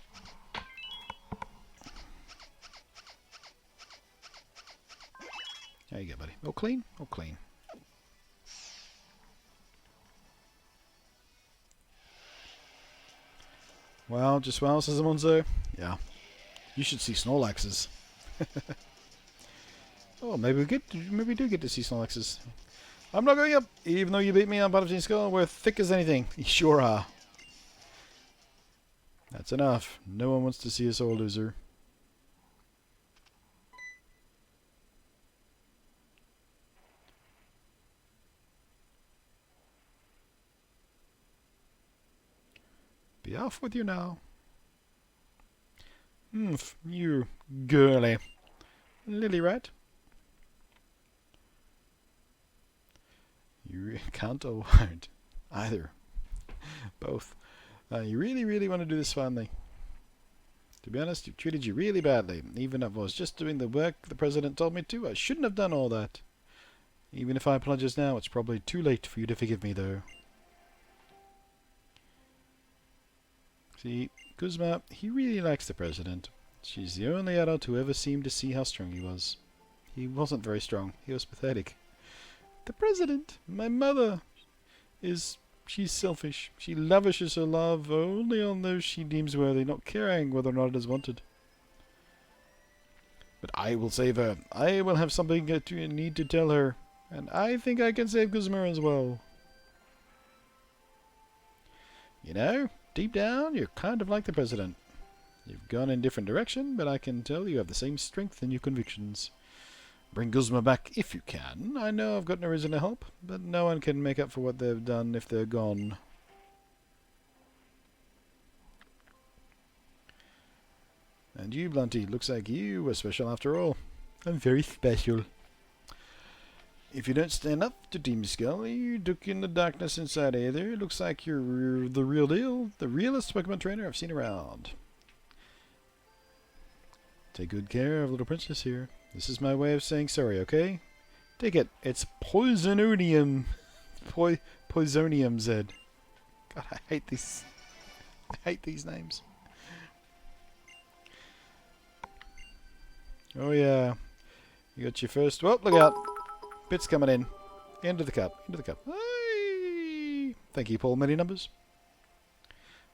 There you go, buddy. All clean? All clean. Well, just well, says Amonzo. Yeah. You should see Snorlaxes. Oh, maybe we do get to see Snorlaxes. I'm not going up, even though you beat me on Battlefield Skull. We're thick as anything. You sure are. That's enough. No one wants to see a sore loser. Be off with you now. You girly. Lily rat. You can't or won't. Either. Both. You really want to do this finally. To be honest, you treated you really badly. Even if I was just doing the work the President told me to, I shouldn't have done all that. Even if I apologize now, it's probably too late for you to forgive me, though. See, Kuzma, he really likes the President. She's the only adult who ever seemed to see how strong he was. He wasn't very strong. He was pathetic. The President, my mother, she's selfish. She lavishes her love only on those she deems worthy, not caring whether or not it is wanted. But I will save her. I will have something to need to tell her. And I think I can save Kuzma as well. You know, deep down, you're kind of like the President. You've gone in a different direction, but I can tell you have the same strength in your convictions. Bring Guzma back if you can. I know I've got no reason to help, but no one can make up for what they've done if they're gone. And you, Blunty, looks like you were special after all. I'm very special. If you don't stand up to Team Skull, you duck in the darkness inside either. It looks like you're the real deal, the realest Pokemon trainer I've seen around. Take good care of little princess here. This is my way of saying sorry, okay? Take it. It's Poisononium. Poisonium Z. God, I hate these. I hate these names. Oh yeah. You got your first. Well, look out. Bits coming in. Into the cup. Into the cup. Hey! Thank you, Paul. Many numbers.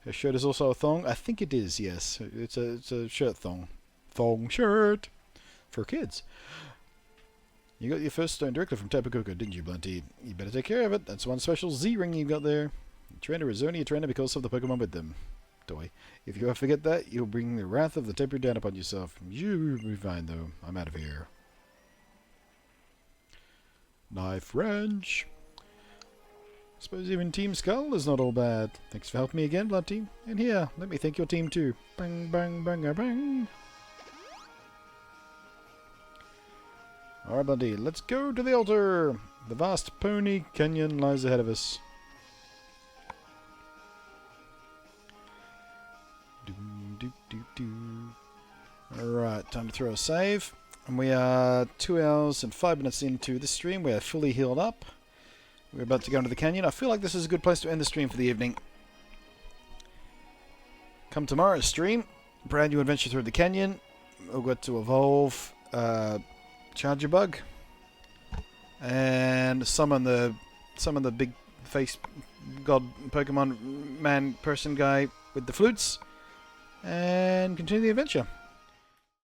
Her shirt is also a thong. I think it is, yes. It's a shirt thong. Thong shirt. For kids. You got your first stone directly from Tapu Koko, didn't you, Blunty? You better take care of it. That's one special Z-ring you've got there. The trainer is only a trainer because of the Pokemon with them. Toy. If you ever forget that, you'll bring the wrath of the Tapu down upon yourself. You'll be fine, though. I'm out of here. Knife wrench. Suppose even Team Skull is not all bad. Thanks for helping me again, Blood Team. And here, let me thank your team too. Bang, bang, bang, bang. Alright, Bloody, let's go to the altar. The vast Pony Canyon lies ahead of us. Alright, time to throw a save. And we are 2 hours and 5 minutes into the stream. We are fully healed up. We're about to go into the canyon. I feel like this is a good place to end the stream for the evening. Come tomorrow's stream. Brand new adventure through the canyon. We'll get to evolve Charger Bug. And summon the big face god Pokemon man person guy with the flutes. And continue the adventure.